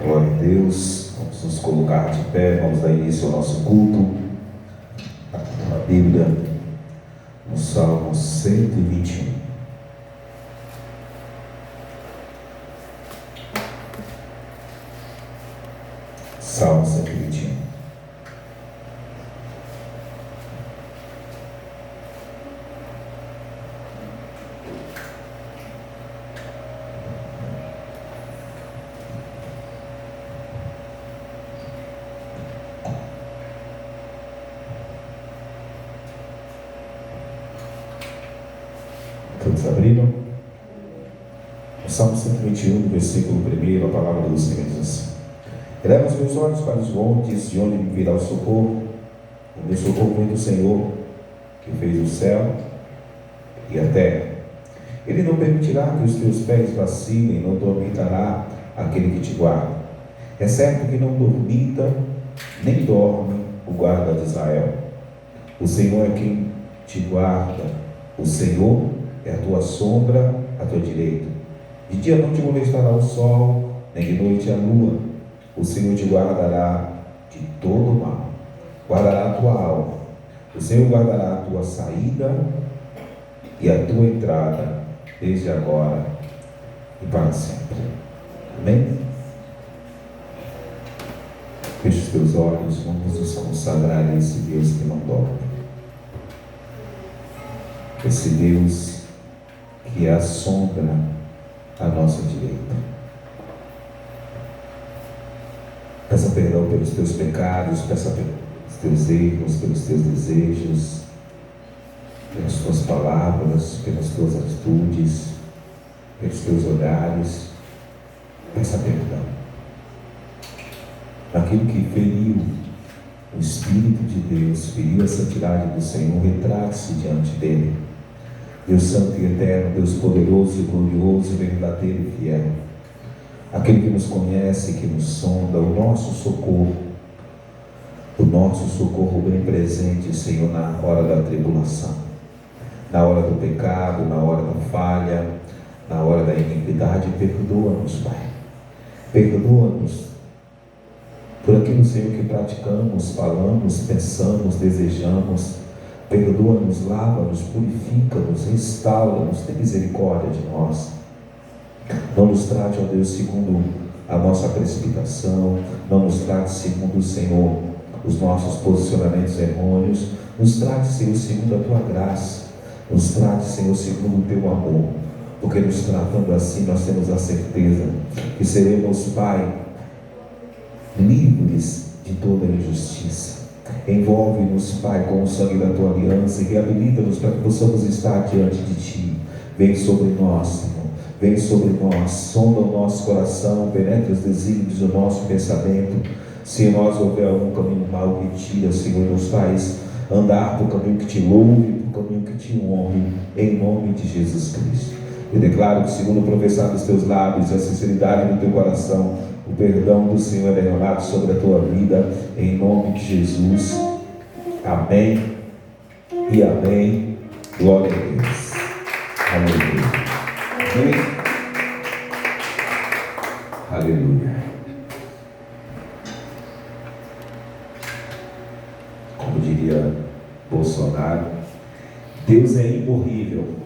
Glória a Deus. Vamos nos colocar de pé, vamos dar início ao nosso culto. A Bíblia, no Salmo 121. Salmo 121. Todos abriram? O Salmo 121, no versículo 1, a palavra do Senhor diz assim: eleva os meus olhos para os montes, de onde me virá o socorro. O meu socorro vem do Senhor, que fez o céu e a terra. Ele não permitirá que os teus pés vacilem, não dormitará aquele que te guarda. É certo que não dormita, nem dorme o guarda de Israel. O Senhor é quem te guarda. O Senhor é a tua sombra, à tua direita. De dia não te molestará o sol, nem de noite a lua. O Senhor te guardará de todo mal, guardará a tua alma. O Senhor guardará a tua saída e a tua entrada, desde agora e para sempre. Amém? Feche os teus olhos, vamos nos consagrar a esse Deus que não dorme. Esse Deus que é a sombra à nossa direita. Peça perdão pelos teus pecados, peça pelos teus erros, pelos teus desejos, pelas tuas palavras, pelas tuas atitudes, pelos teus olhares. Peça perdão. Aquilo que feriu o Espírito de Deus, feriu a santidade do Senhor, retrate-se diante dele. Deus Santo e Eterno, Deus poderoso e glorioso, verdadeiro e fiel. Aquele que nos conhece, que nos sonda, o nosso socorro bem presente, Senhor, na hora da tribulação, na hora do pecado, na hora da falha, na hora da iniquidade. Perdoa-nos, Pai. Perdoa-nos por aquilo, Senhor, que praticamos, falamos, pensamos, desejamos. Perdoa-nos, lava-nos, purifica-nos, restaura-nos, tem misericórdia de nós. Não nos trate, ó Deus, segundo a nossa precipitação, não nos trate segundo, Senhor, os nossos posicionamentos errôneos. Nos trate, Senhor, segundo a tua graça. Nos trate, Senhor, segundo o teu amor, porque nos tratando assim nós temos a certeza que seremos, Pai, livres de toda injustiça. Envolve-nos, Pai, com o sangue da tua aliança e reabilita-nos para que possamos estar diante de ti. Vem sobre nós, Senhor, vem sobre nós, sonda o nosso coração, penetra os desígnios do nosso pensamento. Se em nós houver algum caminho mau, retira, Senhor, nos faz andar por caminho que te louve, por caminho que te honre, em nome de Jesus Cristo. Eu declaro que, segundo o professar dos teus lábios e a sinceridade do teu coração, o perdão do Senhor é derramado sobre a tua vida, em nome de Jesus. Amém e amém. Glória a Deus. Aleluia. Amém. Aleluia. Como diria Bolsonaro, Deus é imorrível.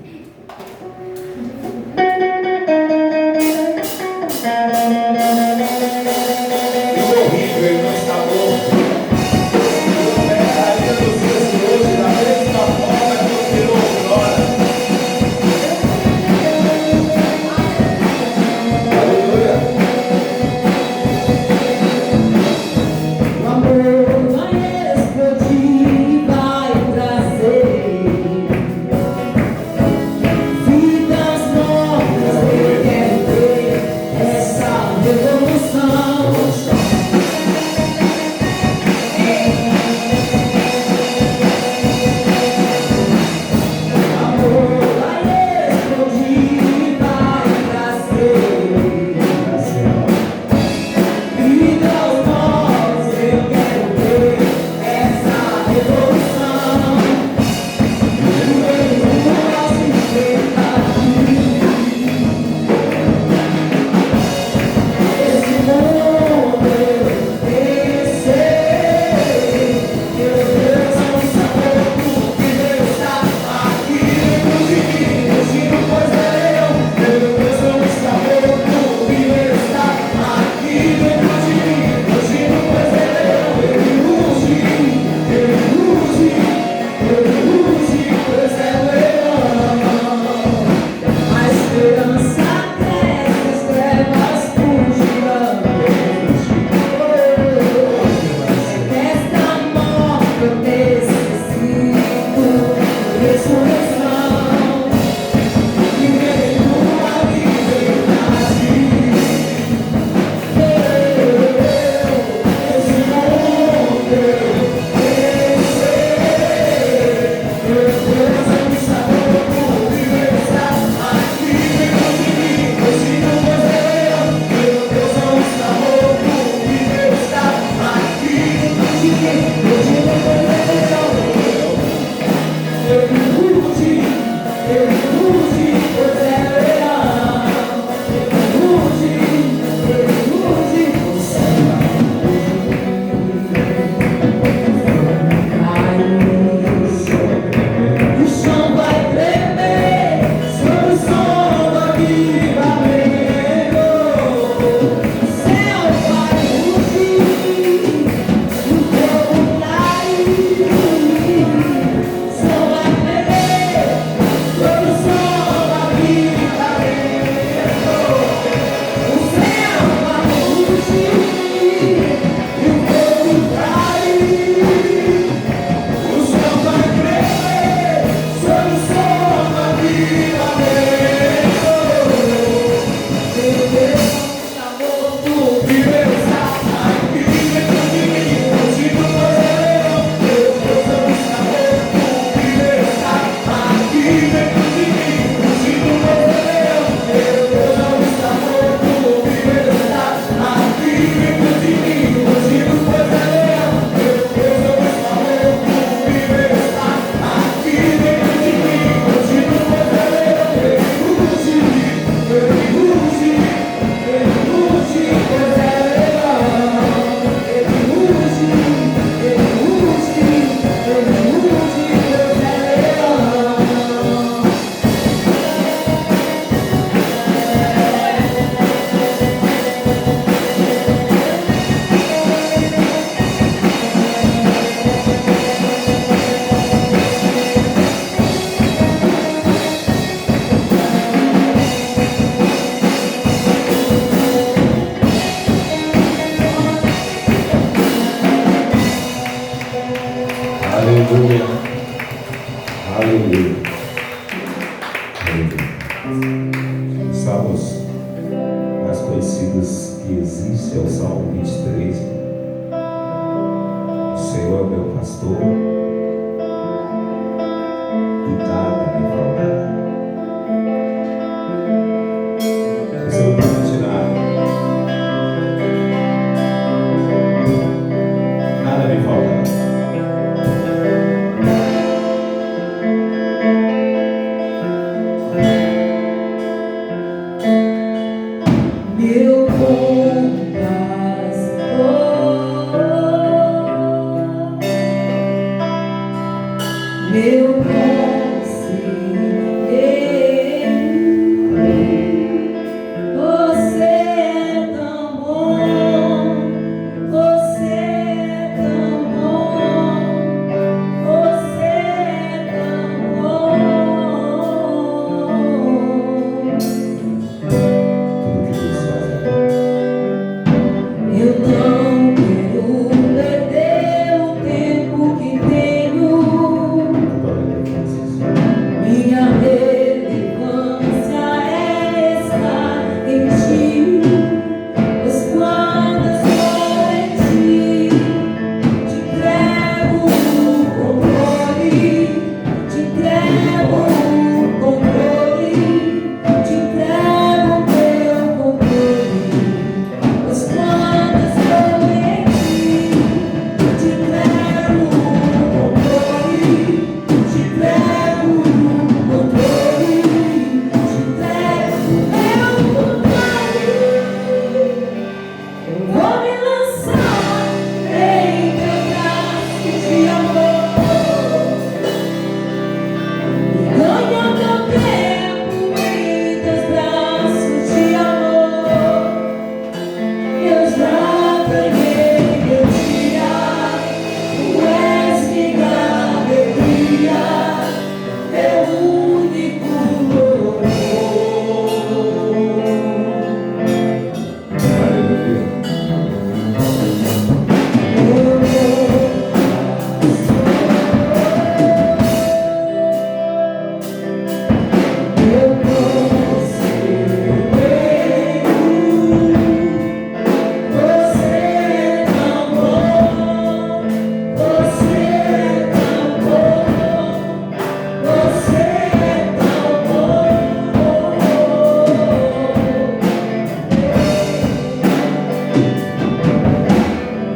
conhecidas que existe é o Salmo 23. O Senhor é o meu pastor e nada me faltará. Isso eu vou tirar. Nada me faltará. Meu bom pastor, meu conselheiro, você é tão bom, você é tão bom, você é tão bom. Tudo que Deus faz é bom. Eu não quero perder o tempo que tenho. Adoro ele faz isso. Minha relevância é estar em ti. Pois quando estou em ti, te entrego o controle, te entrego o controle, te entrego o meu controle. Pois quando estou em ti, te entrego o controle, te entrego o controle, te entrego o meu controle. Eu vou me lançar em teus braços de amor. Ganha meu tempo em teus braços de amor. Eu já ganhei meu dia, tu és minha alegria, meu único louvor. Aleluia. Meu conselheiro, você é tão bom, você é tão bom, você é tão bom.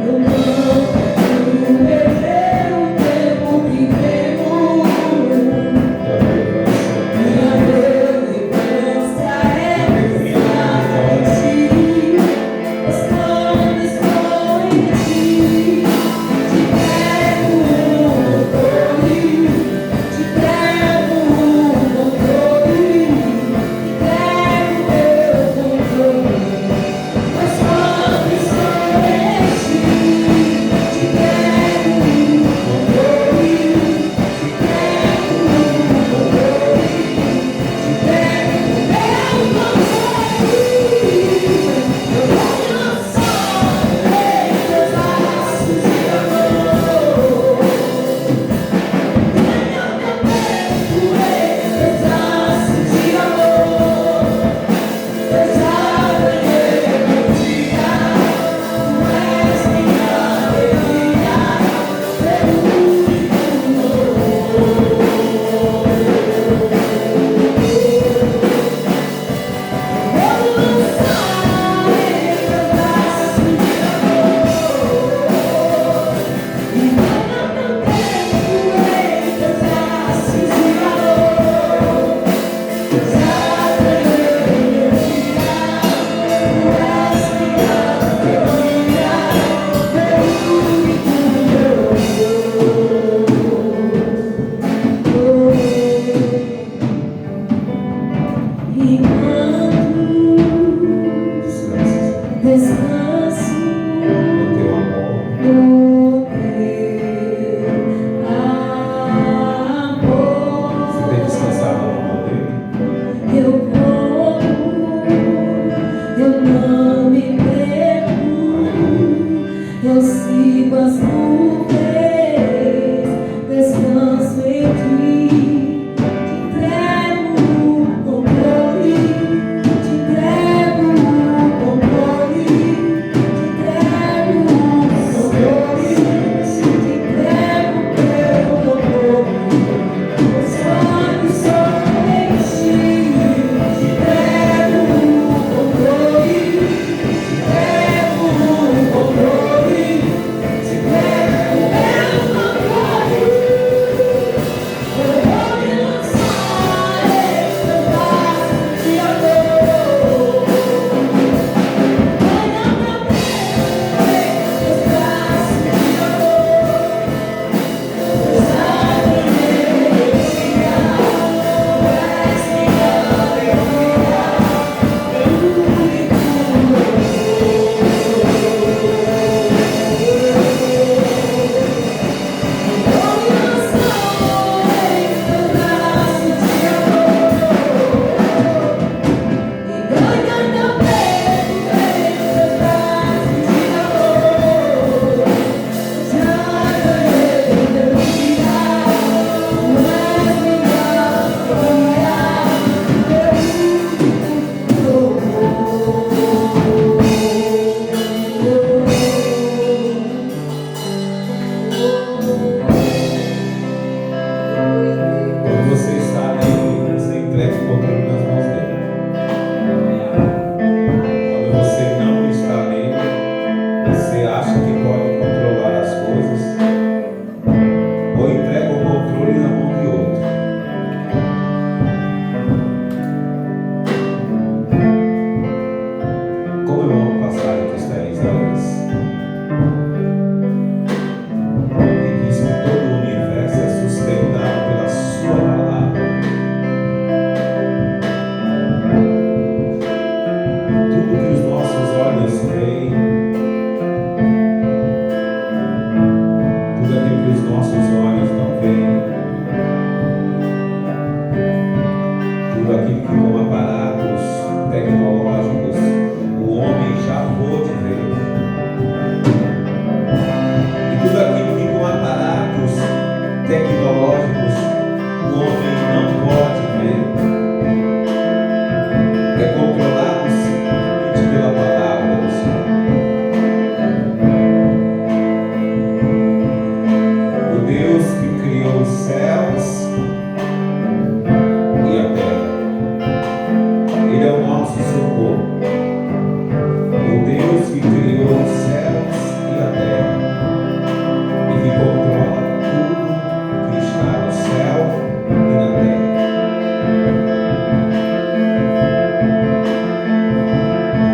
Eu não quero perder o tempo que temos. Minha relevância é estar em ti. Pois quando estou em ti, te entrego o controle, te entrego o controle, te entrego o meu controle. Pois quando estou em ti, te entrego o controle, te entrego o controle, te entrego o meu controle. Eu vou me lançar em teus braços de amor. Ganha meu tempo em teus braços de amor. Eu já ganhei meu dia, tu és minha alegria, meu único louvor. Vou me lançar em teus braços de amor. E ganha meu tempo em teus braços de amor. Eu já ganhei meu dia, tu és minha alegria, meu único louvor. Enquanto descanso No teu amor. no teu Você tem amor. descansado no amor dele? Eu não me perco, eu sigo as nuvens, descanso em ti, te entrego o controle, te entrego o controle. pôde ver. E tudo aquilo que com aparatos tecnológicos o homem não pode ver é controlado simplesmente pela palavra do Senhor. O Deus que criou os céus e a terra, Ele é o nosso socorro. O Deus que criou os céus e a terra e que controla tudo que está no céu e na terra.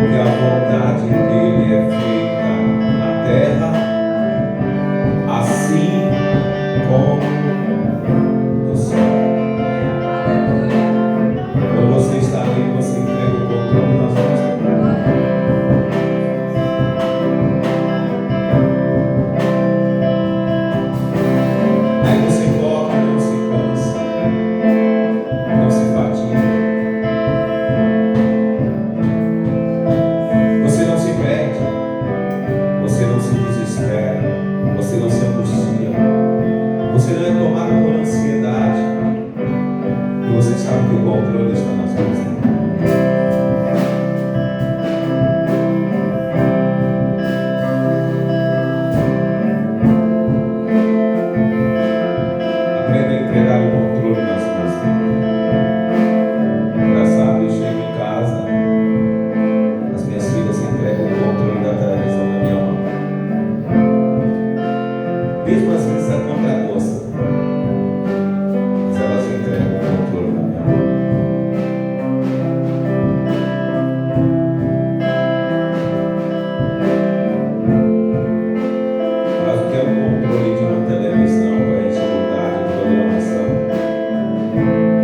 Porque a vontade dele é feita na terra, assim como no céu. Quando você está ali, você entrega o controle nas mãos dele. Aí você corre, não se cansa, não se fatiga. Você não se perde, você não se desespera, você não se angustia, você não é tomado por ansiedade, e você sabe que o controle está nas mãos dele. Aprenda a entregar o controle nas mãos dele. Engraçado, eu chego em casa, as minhas filhas entregam o controle da televisão na minha mão. Mesmo às vezes a contragosto, mas elas entregam o controle na minha mão. Mas o que é o controle de uma televisão para a gente mudar de programação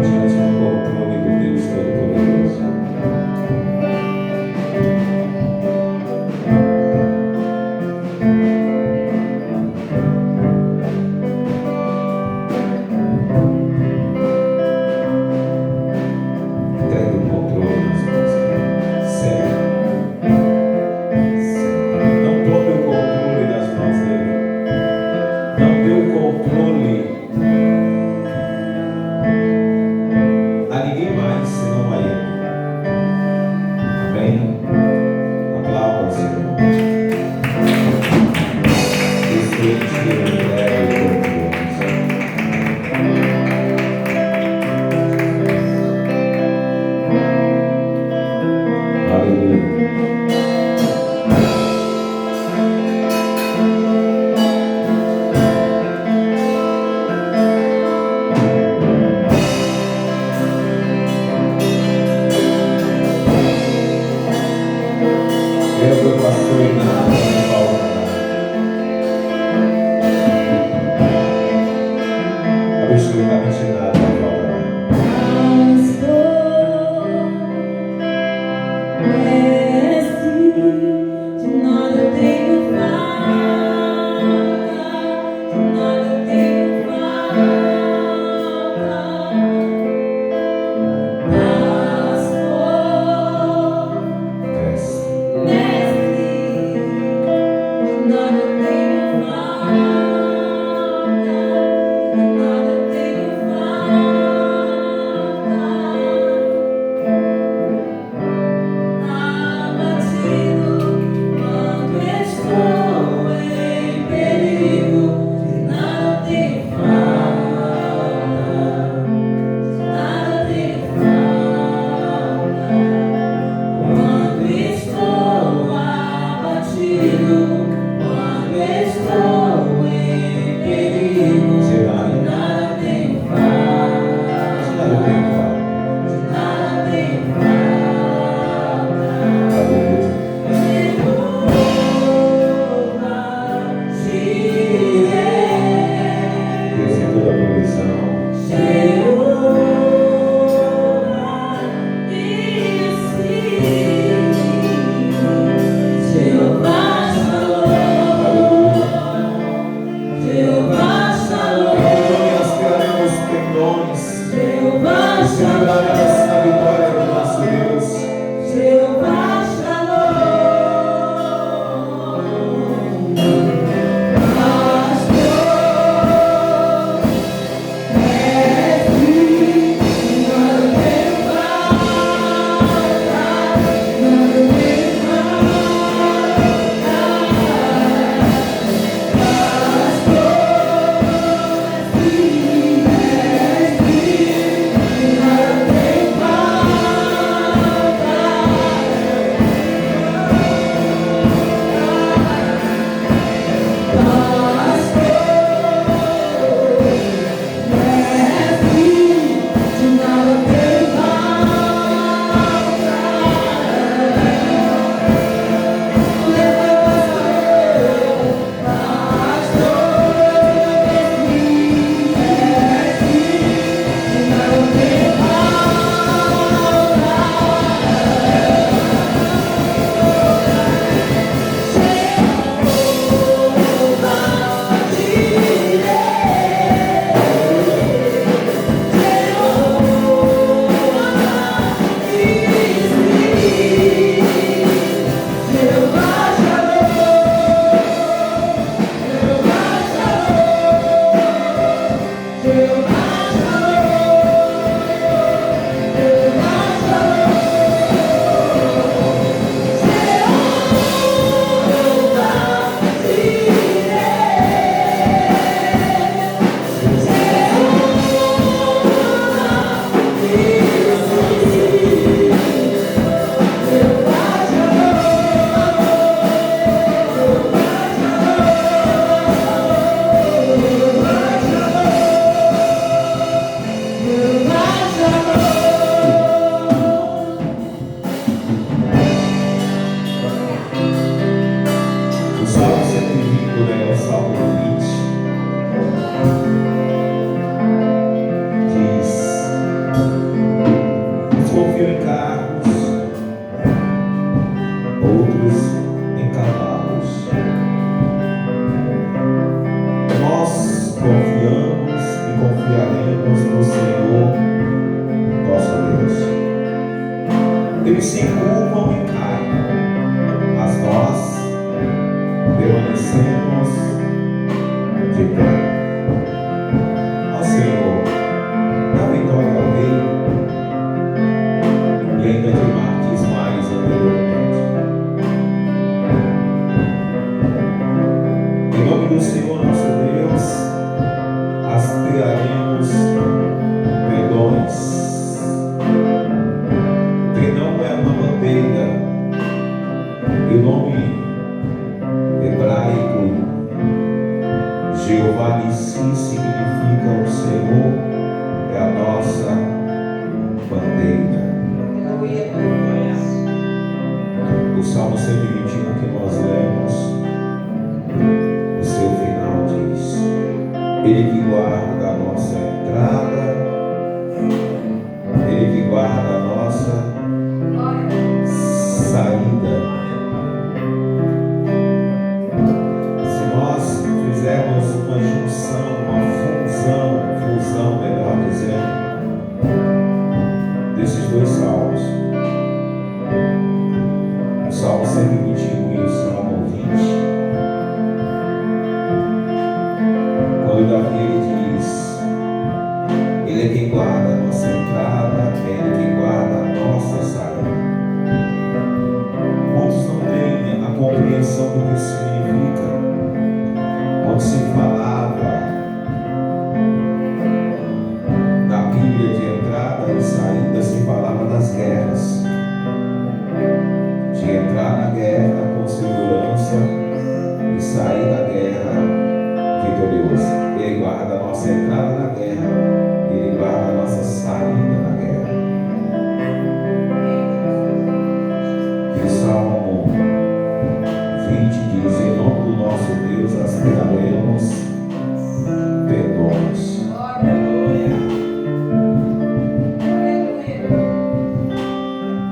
diante do controle do Deus Todo-Poderoso? Entregue o controle nas mãos dele. Sempre. Não tome o controle das mãos dele. Não dê o controle a ninguém mais senão a ele. Amém? Aplauda o Senhor. Esse que ele entrega o controle. Aleluia. Eu pastor e nada me faltará. Absolutamente nada me faltará. De nada tenho falta, de nada tenho falta. Pastor, Mestre, mestre, Alici significa o Senhor é a nossa bandeira. O Salmo 121 que nós lemos, o seu final diz: Ele que guarda a nossa entrada, Ele que guarda a nossa saída. Se nós fizermos uma junção, uma fusão, melhor dizendo, desses dois salmos, o Salmo 121 e o Salmo 20, quando Davi ele diz: Ele é quem guarda a nossa entrada, Ele é quem guarda a nossa saída. Muitos não têm a compreensão do que isso significa. Quando se falava da Bíblia de entrada e saída, se falava das guerras, de entrar na guerra com segurança e sair da guerra vitorioso. Ele guarda a nossa entrada na guerra, Ele guarda a nossa saída na guerra. E o Salmo 20 diz: Em nome do nosso Deus aspiraremos perdões.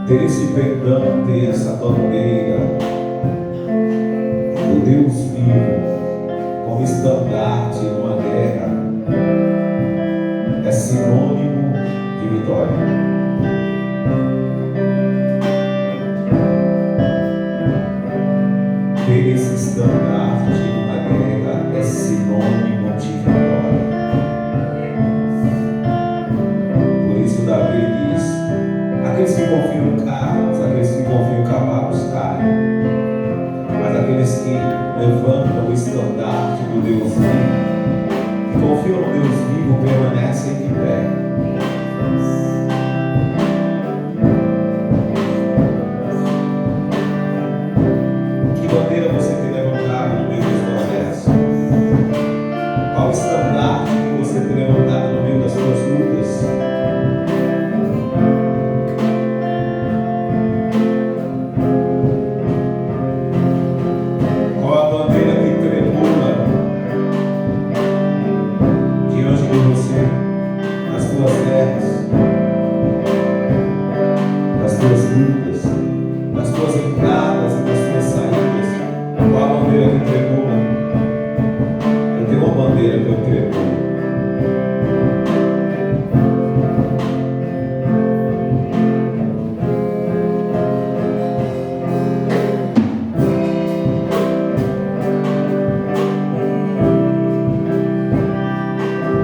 Ter esse perdão, ter essa bandeira do Deus vivo como estandarte numa guerra é sinônimo de vitória. Ter esse estandarte numa guerra é sinônimo de vitória. Por isso Davi diz: aqueles que confiam em carros, aqueles que confiam em cavalos caem, mas aqueles que levantam o estandarte do Deus vivo, que confiam no Deus vivo, permanecem de pé. Que bandeira você tem levantado no meio dos processos? Qual estandarte que você tem levantado no meio das suas lutas? Nas tuas entradas e nas tuas saídas, qual a bandeira que tremula? Eu tenho uma bandeira que eu tremulo.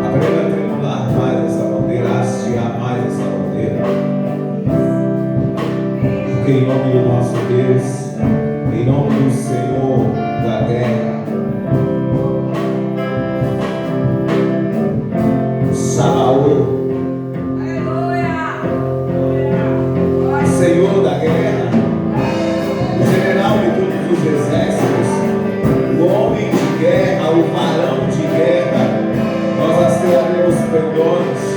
Aprenda a tremular mais essa bandeira, a hastear mais essa bandeira. Porque em nome do nosso Deus, em nome do Senhor da guerra, Sabaoth, Senhor da guerra, o general de todos os exércitos, o homem de guerra, o varão de guerra, nós hastearemos perdões.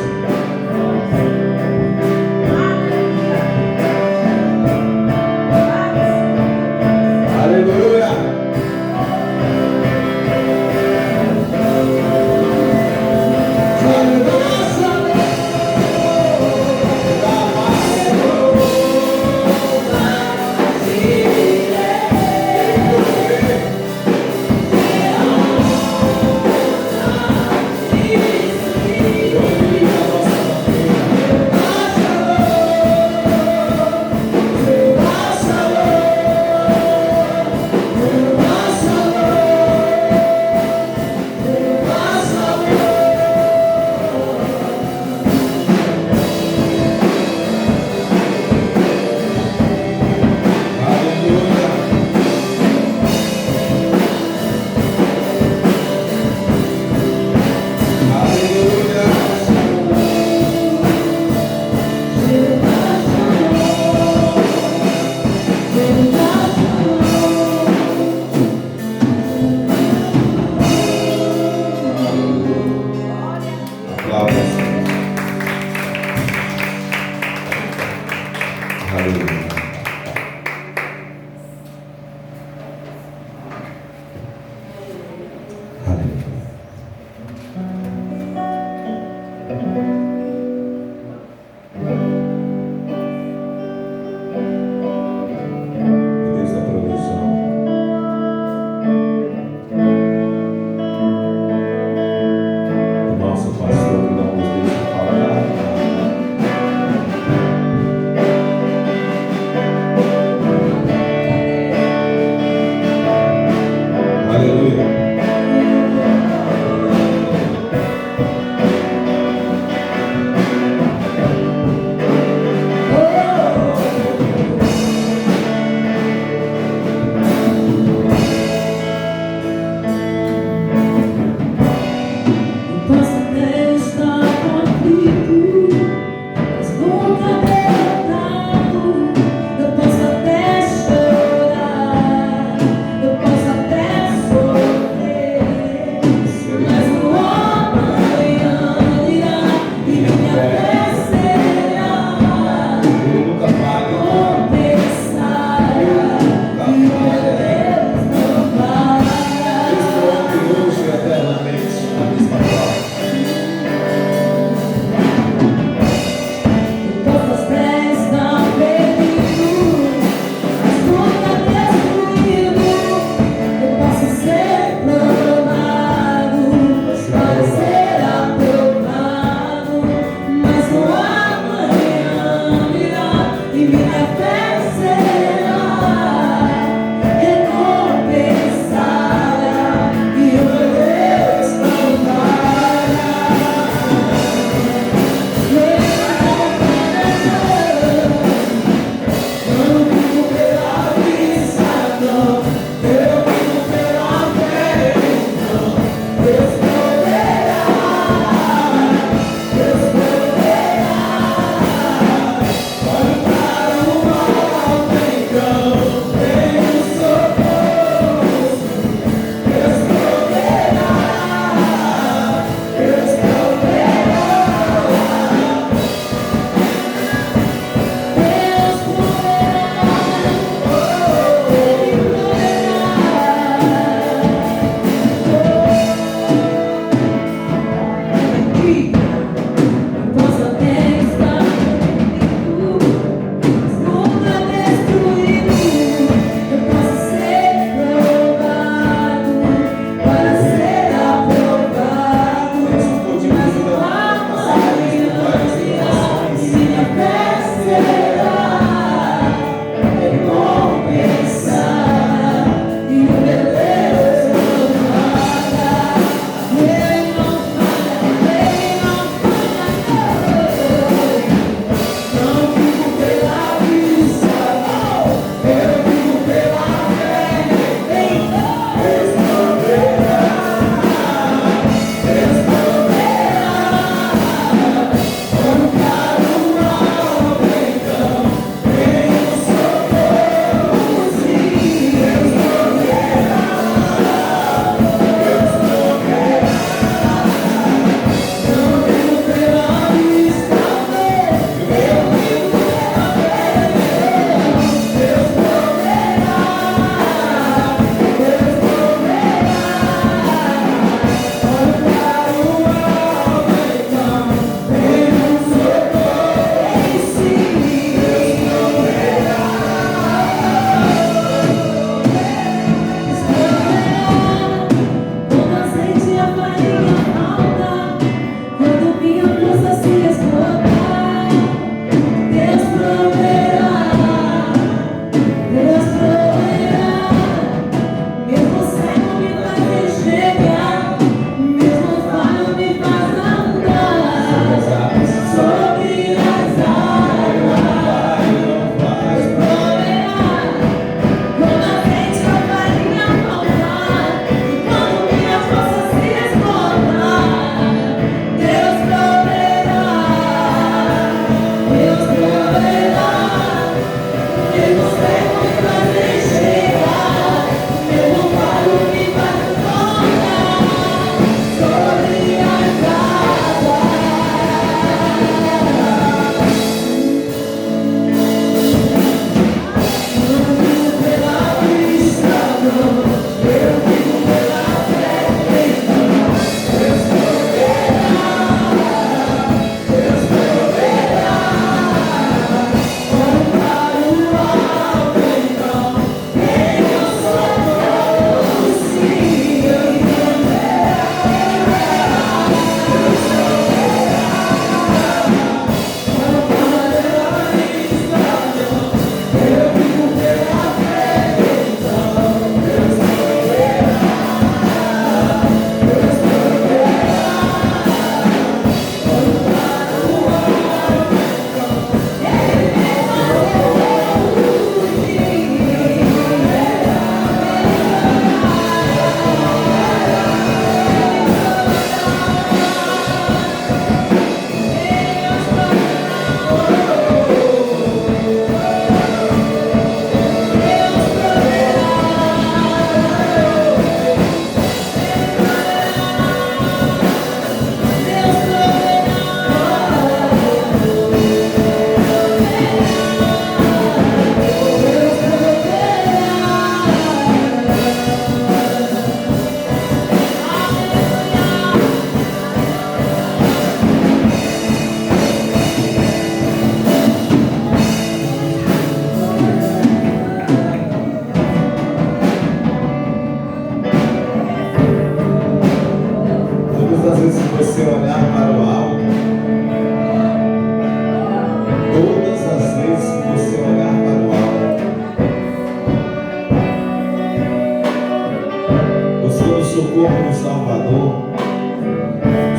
socorro no Salvador,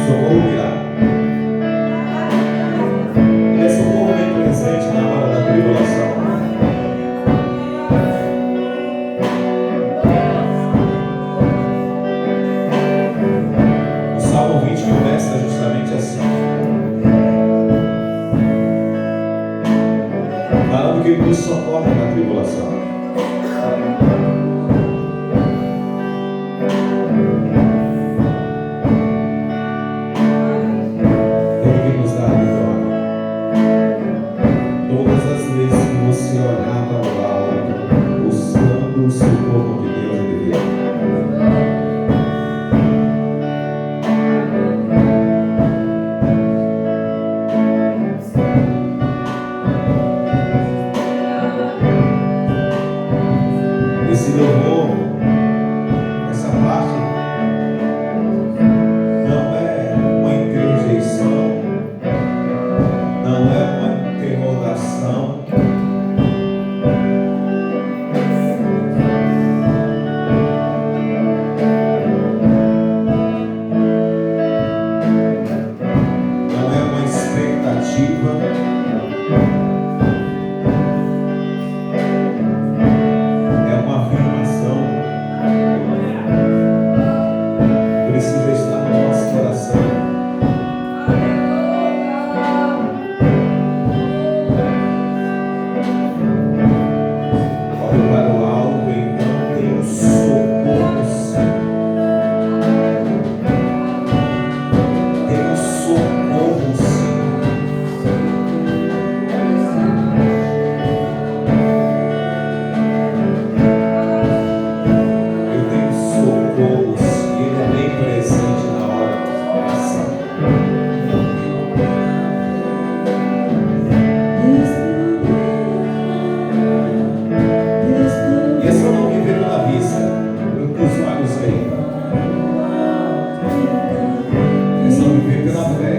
socorro virá. Ele é socorro bem presente na hora da tribulação. O Salmo 20 começa justamente assim, falando que ele nos socorre na tribulação. Esse louvor, essa parte, não é uma interjeição, não é uma interrogação, não é uma expectativa. Precisa estar no nosso coração. Olhe para o alto, então tem o socorro, sim. Tem o socorro, sim. Eu tenho socorro, sim. Ele é bem presente na hora da oração. E esse eu não viver pela vista, pelo que os olhos veem. Esse eu viver pela fé.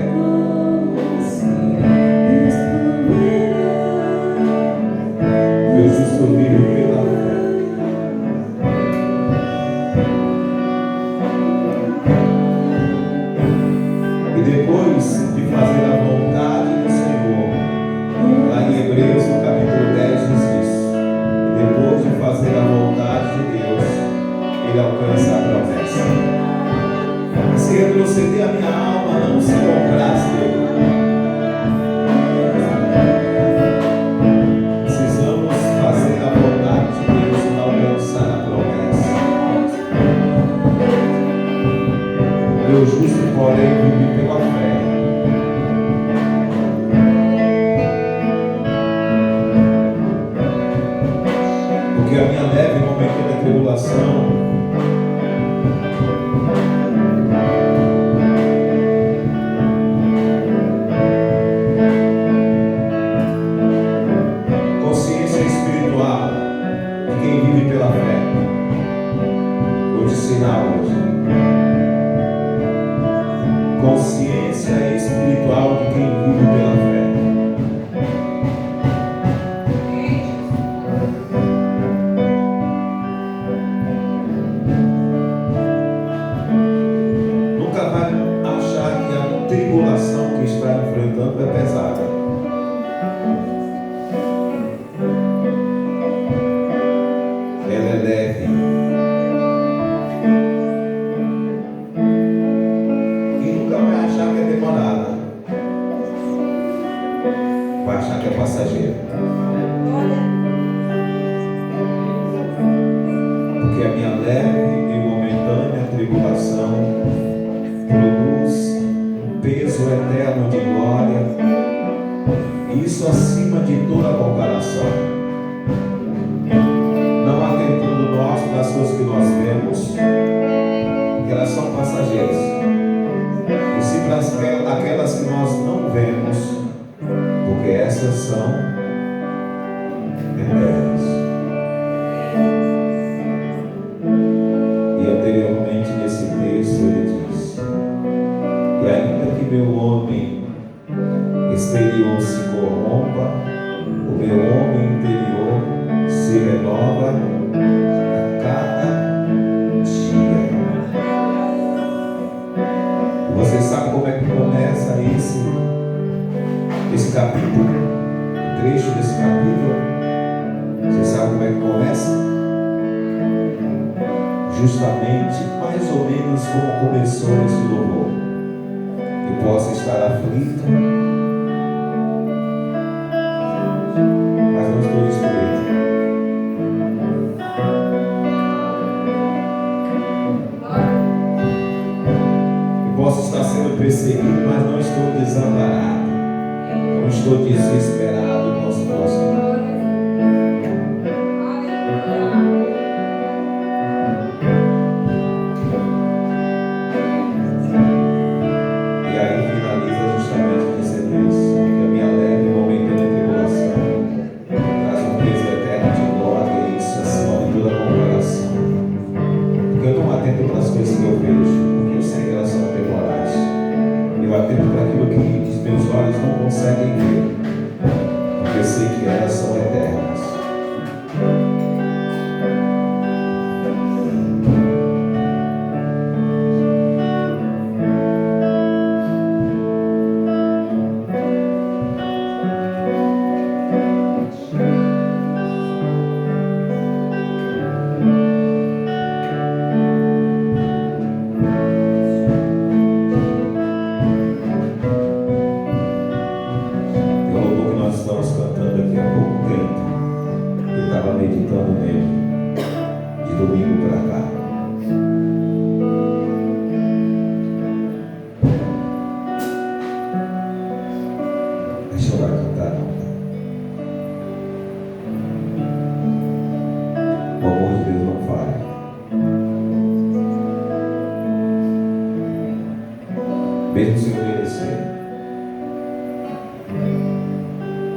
Meu justo vive pela fé. E depois de fazer a vontade do Senhor, lá em Hebreus, no capítulo 10, diz isso. E depois de fazer a vontade de Deus, ele alcança a promessa. Se retroceder a minha alma, não se comprasse dele. Precisamos fazer a vontade de Deus para alcançar a promessa. Meu justo, porém, vive pela fé. Porque a minha leve e momentânea tribulação consciência espiritual de quem vive pela fé. Vou te ensinar hoje. Consciência espiritual de quem vive pela fé. Nunca vai achar que a tribulação que está enfrentando é pesada. Ela é leve. Vai achar que é passageiro. Porque a minha leve e momentânea tribulação produz um peso eterno de glória, isso acima de toda comparação. Não atentando nós das coisas que nós vemos, que elas são passageiras, e sim para aquelas que nós não vemos, porque essas são eternas. E anteriormente nesse texto ele diz: e ainda que meu homem exterior se corrompa, o meu homem interior se renova a cada dia. Esse capítulo, o trecho desse capítulo, você sabe como é que começa? Justamente, mais ou menos como começou esse louvor. Eu posso estar aflito, mas não estou destruído. Eu posso estar sendo perseguido, mas não estou desamparado. Não estou desesperado com a situação. Mesmo sem obedecer,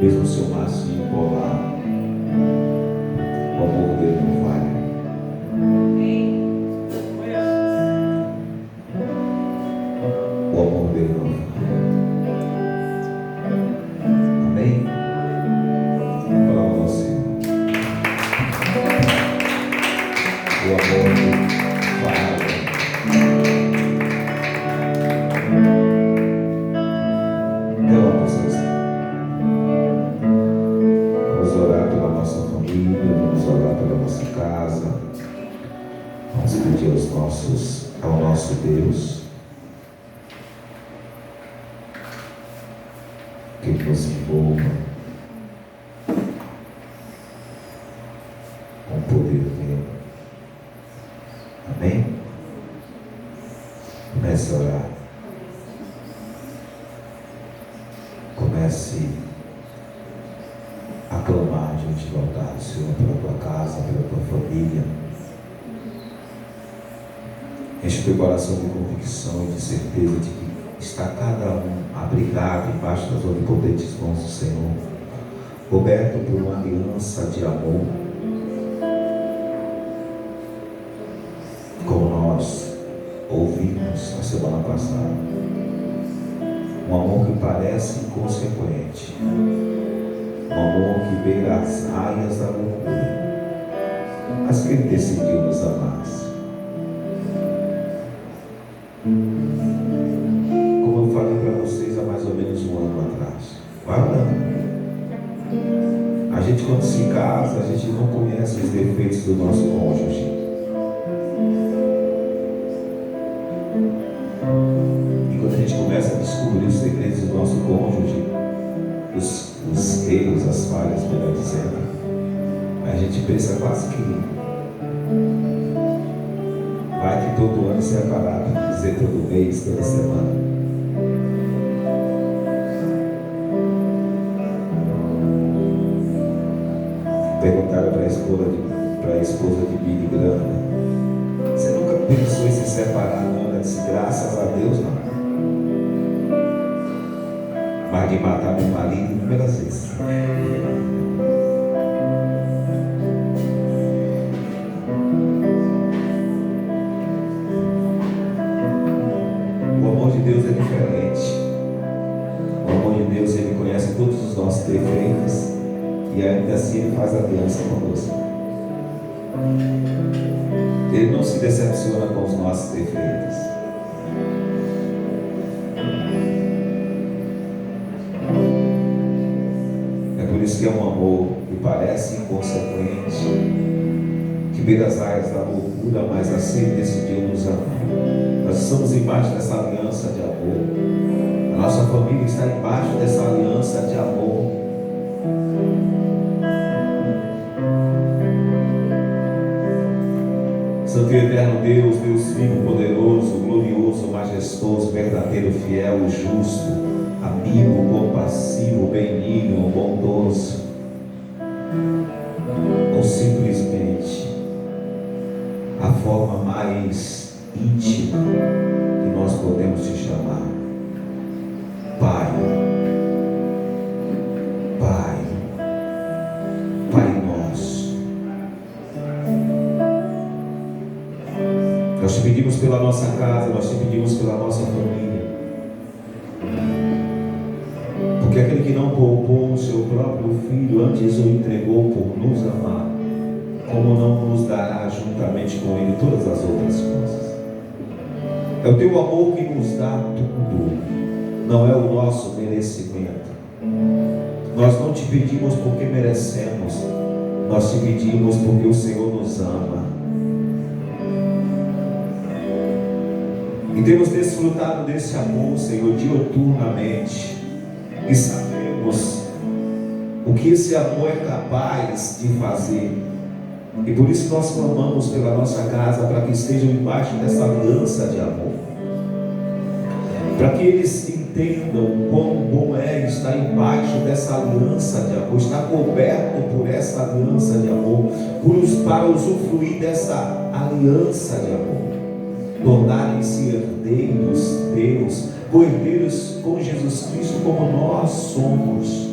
mesmo se o macio embolar, o amor dele não falha. O amor dele não falha. Amém? Vou falar com você. O amor dele falha. Vamos orar pela nossa família, vamos orar pela nossa casa, vamos pedir ao nosso Deus que nos envolva com o poder dele. Amém? Comece a orar. Comece a clamar diante do altar do Senhor pela tua casa, pela tua família. Enche o teu coração de convicção e de certeza de que está cada um abrigado embaixo das onipotentes mãos do Senhor, coberto por uma aliança de amor, como nós ouvimos na semana passada. Um amor que parece inconsequente, um amor que beira as raias da loucura, mas que ele decidiu nos amar. Como eu falei para vocês há mais ou menos um ano atrás, vai orando. A gente, quando se casa, a gente não conhece os defeitos do nosso cônjuge. E quando a gente começa a descobrir os segredos do nosso cônjuge, os erros, as falhas, melhor dizendo, a gente pensa quase que vai que todo ano se é parado, dizer todo mês, toda semana. Perguntaram para a esposa de Billy Graham: você nunca pensou em se separar, não? Ela disse: graças a Deus, não. Mas de matar meu marido inúmeras vezes. O amor de Deus é diferente. O amor de Deus, Ele conhece todos os nossos defeitos e ainda assim Ele faz aliança conosco. Ele não se decepciona com os nossos defeitos. que é um amor que parece inconsequente, que beira as áreas da loucura, mas assim decidiu nos amar. Nós estamos embaixo dessa aliança de amor. A nossa família está embaixo dessa aliança de amor. Santo e eterno Deus, Deus vivo, poderoso, glorioso, majestoso, verdadeiro, fiel, justo, amigo, compassivo, benigno, bondoso, ou simplesmente a forma mais íntima que nós podemos te chamar, Pai, Pai, Pai nosso. Nós te pedimos pela nossa casa, nós te pedimos pela nossa família, porque aquele que não poupou o seu próprio filho, antes o entregou por nos amar, como não nos dará juntamente com ele todas as outras coisas? É o teu amor que nos dá tudo, não é o nosso merecimento. Nós não te pedimos porque merecemos, nós te pedimos porque o Senhor nos ama. E temos desfrutado desse amor, Senhor, diuturnamente, e sabemos o que esse amor é capaz de fazer. E por isso nós clamamos pela nossa casa, para que estejam embaixo dessa aliança de amor, para que eles entendam quão bom é estar embaixo dessa aliança de amor, estar coberto por essa aliança de amor, para usufruir dessa aliança de amor, tornarem-se herdeiros Deus, herdeiros com Jesus Cristo, como nós somos.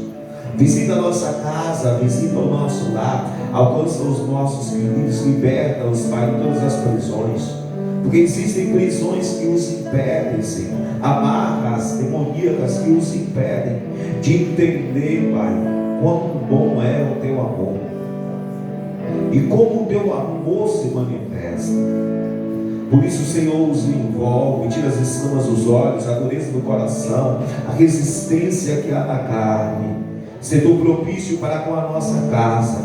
Visita a nossa casa, visita o nosso lar, alcança os nossos queridos, liberta-os, Pai, de todas as prisões, porque existem prisões que os impedem, Senhor, amarras demoníacas que os impedem de entender, Pai, quão bom é o teu amor e como o teu amor se manifesta. Por isso, Senhor, os envolve, tira as escamas dos olhos, a dureza do coração, a resistência que há na carne. Seja propício para com a nossa casa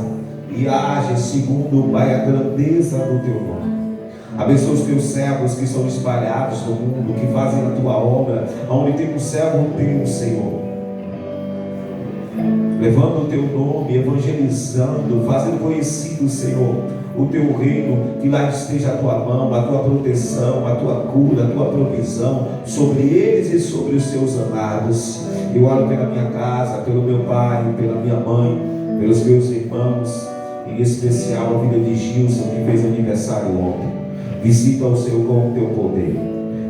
e age segundo, Pai, a grandeza do teu nome. Abençoa os teus servos que estão espalhados no mundo, que fazem a tua obra, onde tem um servo teu, Senhor, levando o teu nome, evangelizando, fazendo conhecido, Senhor, o teu reino, que lá esteja a tua mão, a tua proteção, a tua cura, a tua provisão sobre eles e sobre os seus amados. Eu oro pela minha casa, pelo meu pai, pela minha mãe, pelos meus irmãos, em especial a vida de Gilson, que fez aniversário ontem. Visita o Senhor com o teu poder,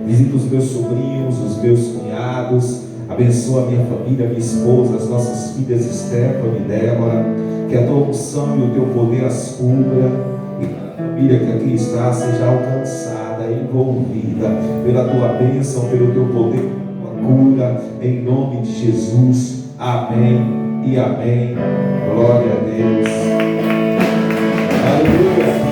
visita os meus sobrinhos, os meus cunhados, abençoa a minha família, a minha esposa, as nossas filhas Stephanie e Débora, que a tua unção e o teu poder as cubra, e a família que aqui está seja alcançada, envolvida pela tua bênção, pelo teu poder, pela tua cura, em nome de Jesus. Amém e amém. Glória a Deus. Aleluia.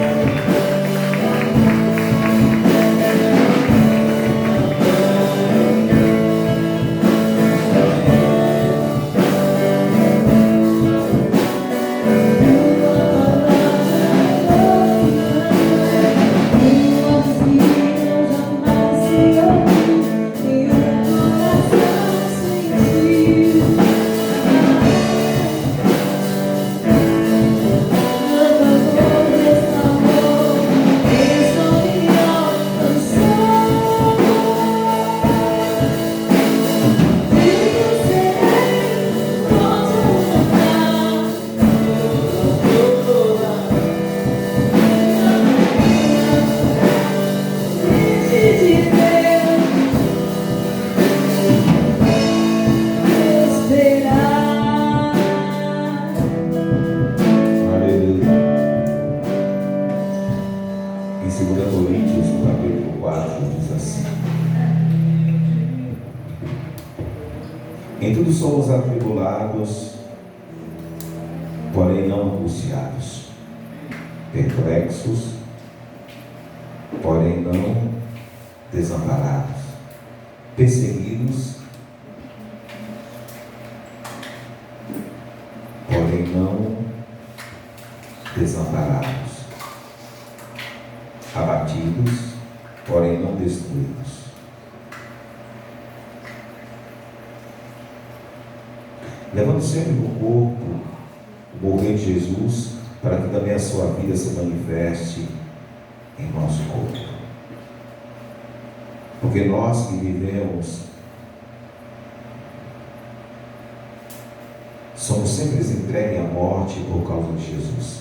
Em tudo somos atribulados, porém não angustiados, perplexos, porém não desamparados, perseguidos, porém porém não destruídos. Levando sempre no corpo o morrer de Jesus, para que também a sua vida se manifeste em nosso corpo. Porque nós que vivemos somos sempre entregues à morte por causa de Jesus,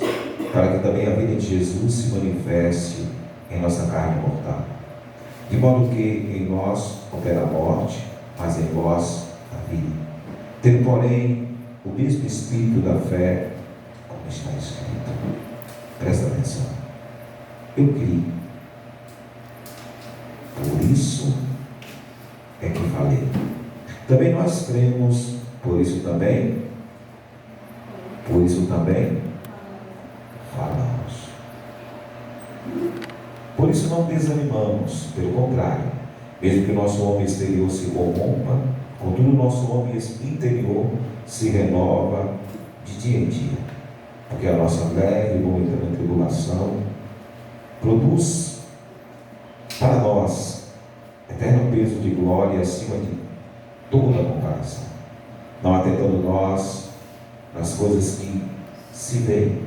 para que também a vida de Jesus se manifeste em nossa carne mortal. De modo que em nós opera a morte, mas em vós a vida. Tendo, porém, o mesmo Espírito da fé, como está escrito. Presta atenção. Eu criei. Por isso é que falei. Também nós cremos, por isso também falamos. Por isso não desanimamos, pelo contrário, mesmo que o nosso homem exterior se corrompa, contudo o nosso homem interior se renova de dia em dia, porque a nossa leve e momentânea tribulação produz para nós eterno peso de glória acima de toda comparação, não atentando nós nas coisas que se veem,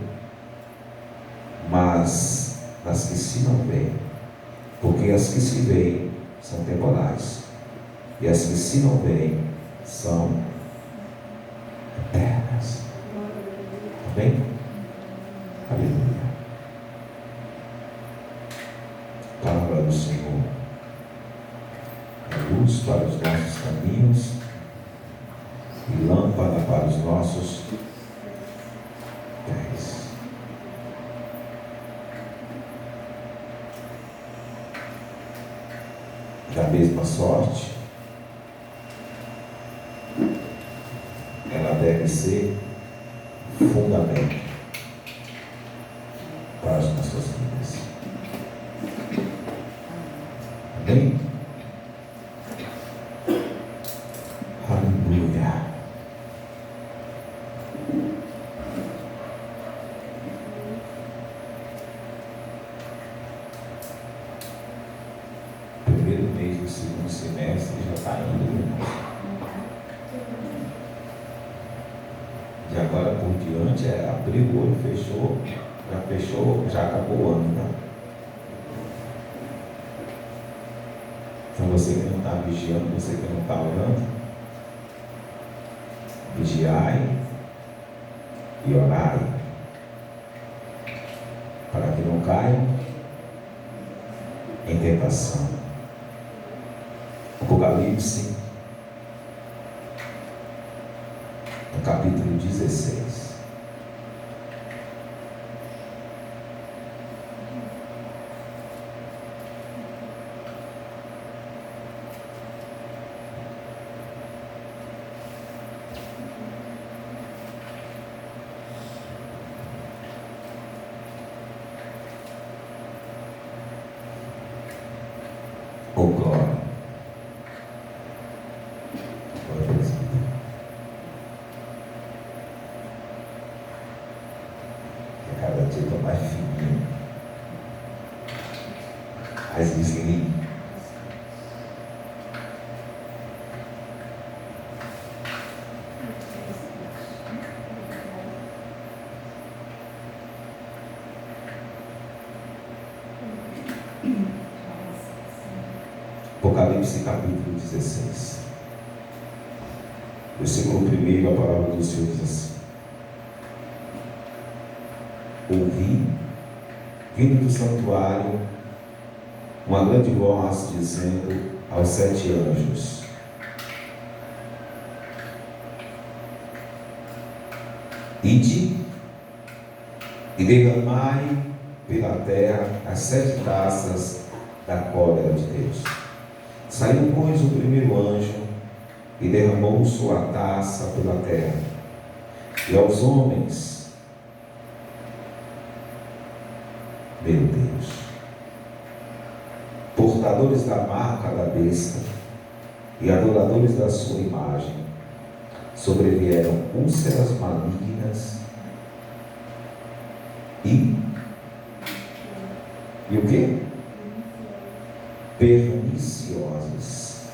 mas nas que se não veem, porque as que se veem são temporais e as que se não veem são eternas. Amém? Aleluia. Palavra do Senhor é luz para os nossos caminhos e lâmpada para os nossos pés. Da mesma sorte, ela deve ser fundamento para as nossas vidas. Amém? Aleluia. Primeiro mês do segundo semestre já está indo. De agora por diante abriu o olho, fechou, já acabou o ano, né? Então você que não está vigiando, você que não está orando, vigiai e orai, para que não caiam em tentação. Apocalipse, no capítulo 16. Oh, glória. Glória a Deus. Que cada dia estou mais fininho, mais lisinho. Apocalipse capítulo 16, versículo 1, a palavra do Senhor diz assim: ouvi, vindo do santuário, uma grande voz dizendo aos 7 anjos: ide e derramai pela terra as 7 taças da cólera de Deus. Saiu, pois, o primeiro anjo e derramou sua taça pela terra, e aos homens, meu Deus, portadores da marca da besta e adoradores da sua imagem, sobrevieram úlceras malignas e o quê? perniciosas,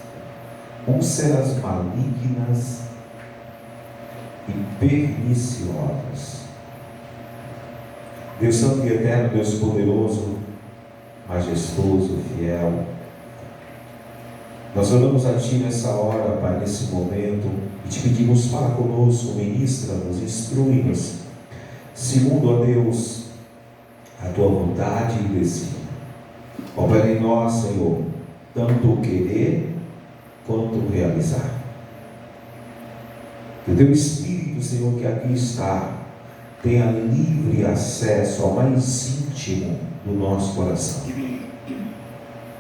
úlceras malignas e perniciosas. Deus Santo e Eterno, Deus poderoso, majestoso, fiel, nós oramos a Ti nessa hora, Pai, nesse momento, e Te pedimos, fala conosco, ministra-nos, instrui-nos, segundo, ó Deus, a Tua vontade e desígnio. Opera em nós, Senhor, tanto o querer quanto o realizar. Que o Teu Espírito, Senhor, que aqui está, tenha livre acesso ao mais íntimo do nosso coração.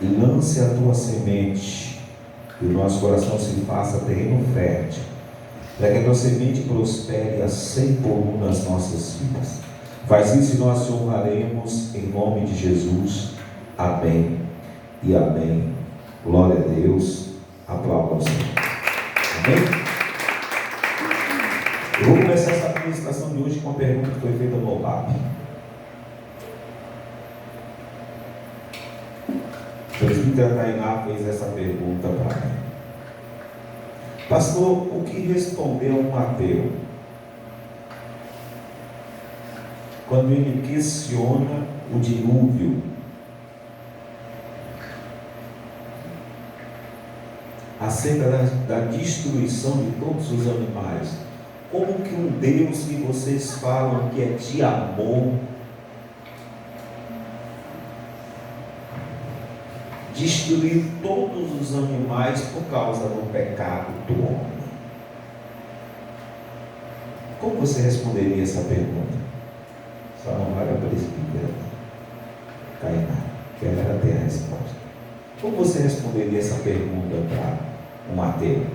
E lance a Tua semente, que o nosso coração se faça terreno fértil, para que a Tua semente prospere a 100 por 1 nas nossas vidas. Faz isso e nós te honraremos em nome de Jesus. Amém e amém. Glória a Deus. Aplauda ao Senhor. Amém? Eu vou começar essa administração de hoje com uma pergunta que foi feita no WhatsApp. O presbítero Tainá fez essa pergunta para mim. Pastor, o que respondeu um ateu quando ele questiona o dilúvio? Acerca da destruição de todos os animais. Como que um Deus que vocês falam que é de amor destruir todos os animais por causa do pecado do homem? Como você responderia essa pergunta? Só não vai a presbítera Tainá, que ela tem a resposta. Como você responderia essa pergunta para um ateu?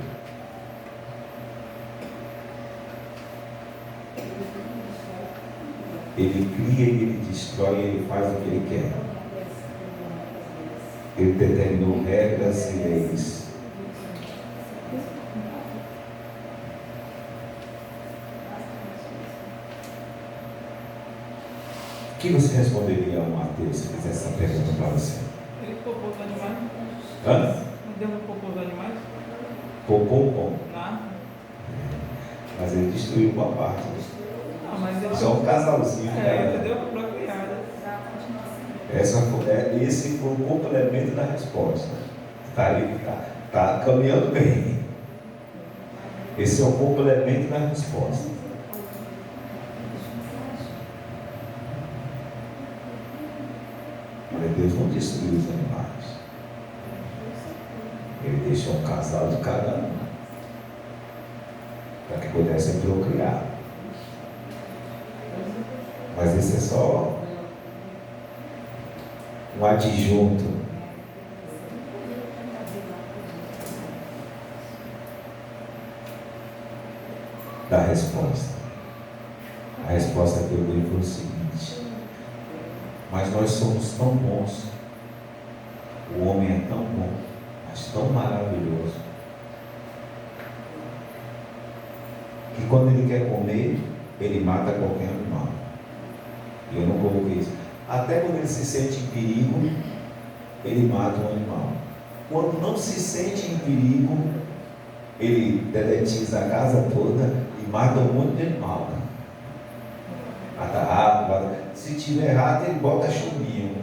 Ele cria e ele destrói, ele faz o que ele quer. Ele determinou regras e leis. O que você responderia a um ateu se fizesse essa pergunta para você? Ele popou os animais? Hã? Não deu popô os animais? Popou como? Nada. Mas ele destruiu uma parte. Não, mas ele... Só um casalzinho. entendeu? Procriada. Esse foi o complemento da resposta. Está caminhando bem. Esse é o complemento da resposta. Mas Deus não destruiu os animais. Ele deixou um casal de cada um, para que pudessem procriar. Mas esse é só um adjunto da resposta. A resposta que eu dei foi o seguinte: mas nós somos tão bons, o homem é tão bom, mas tão maravilhoso, que quando ele quer comer, ele mata qualquer animal. E eu não coloquei isso. Até quando ele se sente em perigo, ele mata um animal. Quando não se sente em perigo, ele deletiza a casa toda e mata um monte de animal. Mata rato, se tiver rato, ele bota chumbinho.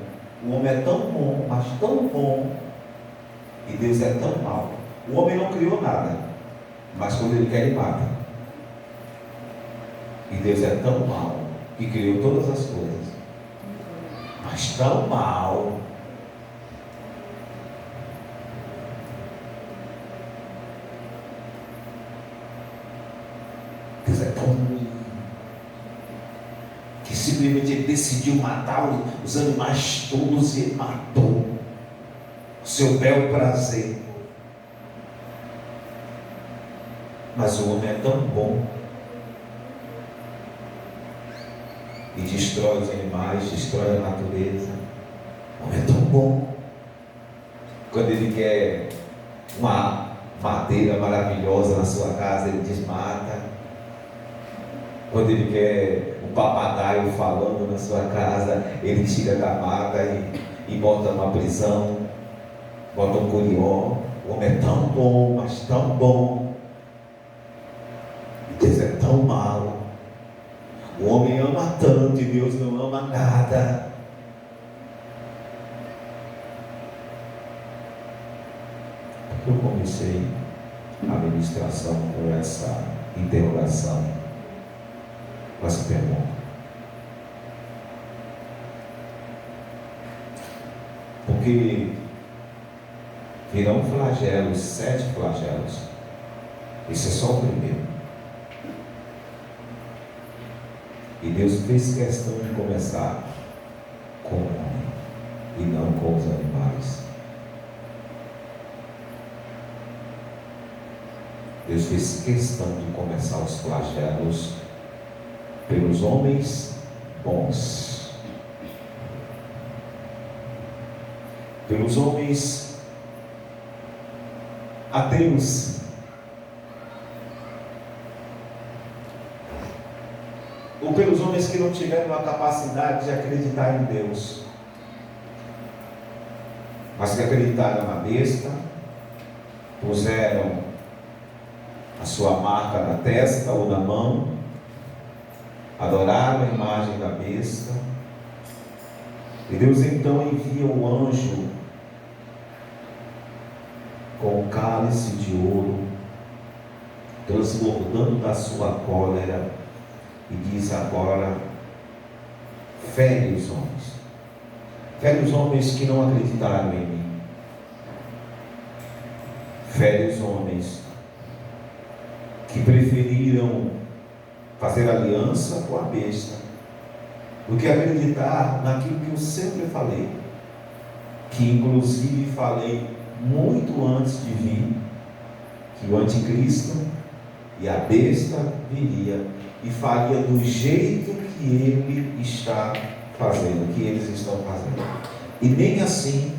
O homem é tão bom, mas tão bom, e Deus é tão mau. O homem não criou nada, mas quando ele quer, ele mata. E Deus é tão mau que criou todas as coisas, mas tão mau Deus é tão ruim que simplesmente ele decidiu matar os animais todos e ele matou o seu bel prazer. Mas o homem é tão bom e destrói os animais, destrói a natureza. O homem é tão bom. Quando ele quer uma madeira maravilhosa na sua casa, ele desmata. Quando ele quer um papagaio falando na sua casa, ele tira da mata e bota numa prisão. bota um curió, o homem é tão bom, mas tão bom, e Deus é tão mau. O homem ama tanto e Deus não ama nada. Eu comecei a ministração com essa interrogação, com essa pergunta. Porque virão flagelos, 7 flagelos. Esse é só o primeiro. E Deus fez questão de começar com o homem e não com os animais. Deus fez questão de começar os flagelos pelos homens bons, pelos homens ateus, ou pelos homens que não tiveram a capacidade de acreditar em Deus, mas que acreditaram na besta, puseram a sua marca na testa ou na mão, adoraram a imagem da besta, e Deus então envia um anjo com um cálice de ouro, transbordando da sua cólera, e diz agora: fere os homens que não acreditaram em mim, fere os homens que preferiram fazer aliança com a besta do que acreditar naquilo que eu sempre falei, que inclusive falei muito antes de vir, que o anticristo e a besta viria e faria do jeito que ele está fazendo, que eles estão fazendo. E nem assim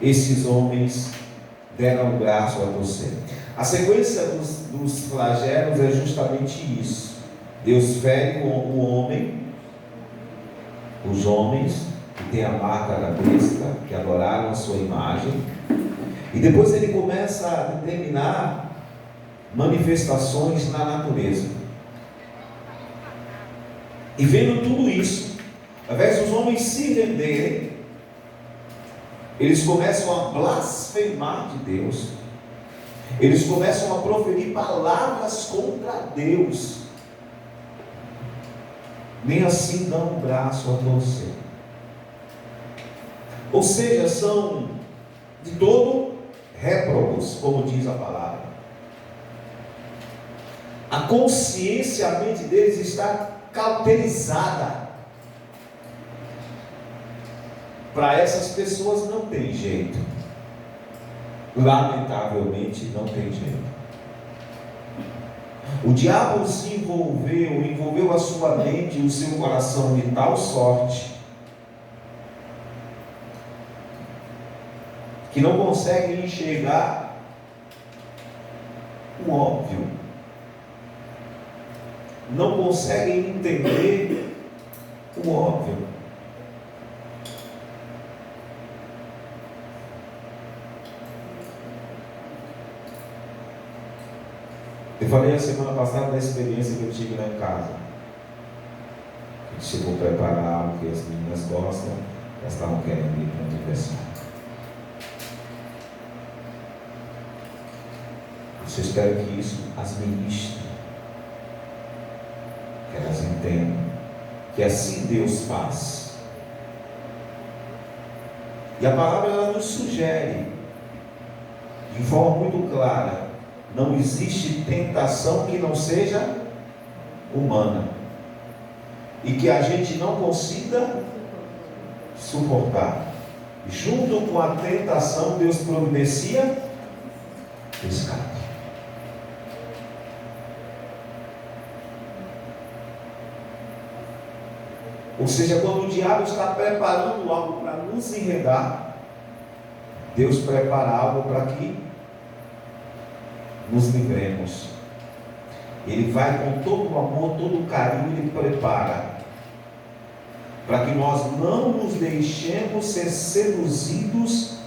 esses homens deram o braço a torcer. A sequência dos flagelos é justamente isso. Deus fere o homem, os homens que têm a marca da besta, que adoraram a sua imagem, e depois ele começa a determinar manifestações na natureza. E vendo tudo isso, ao invés dos homens se renderem, eles começam a blasfemar de Deus. Eles começam a proferir palavras contra Deus. Nem assim dão o braço a torcer. Ou seja, são de todo réprobos, como diz a palavra. A consciência, a mente deles está cauterizada. Para essas pessoas não tem jeito. Lamentavelmente não tem jeito. O diabo se envolveu a sua mente e o seu coração de tal sorte que não consegue enxergar o óbvio, não conseguem entender o óbvio. Eu falei a semana passada da experiência que eu tive lá em casa. A gente chegou a preparar algo que as meninas gostam, elas estavam querendo ir para o aniversário. Eu espero que isso as ministre, que elas entendam que assim Deus faz. E a palavra ela nos sugere de forma muito clara: não existe tentação que não seja humana e que a gente não consiga suportar. Junto com a tentação, Deus providencia escape. Ou seja, quando o diabo está preparando algo para nos enredar, Deus prepara algo para que nos livremos. Ele vai com todo o amor, todo o carinho, ele prepara para que nós não nos deixemos ser seduzidos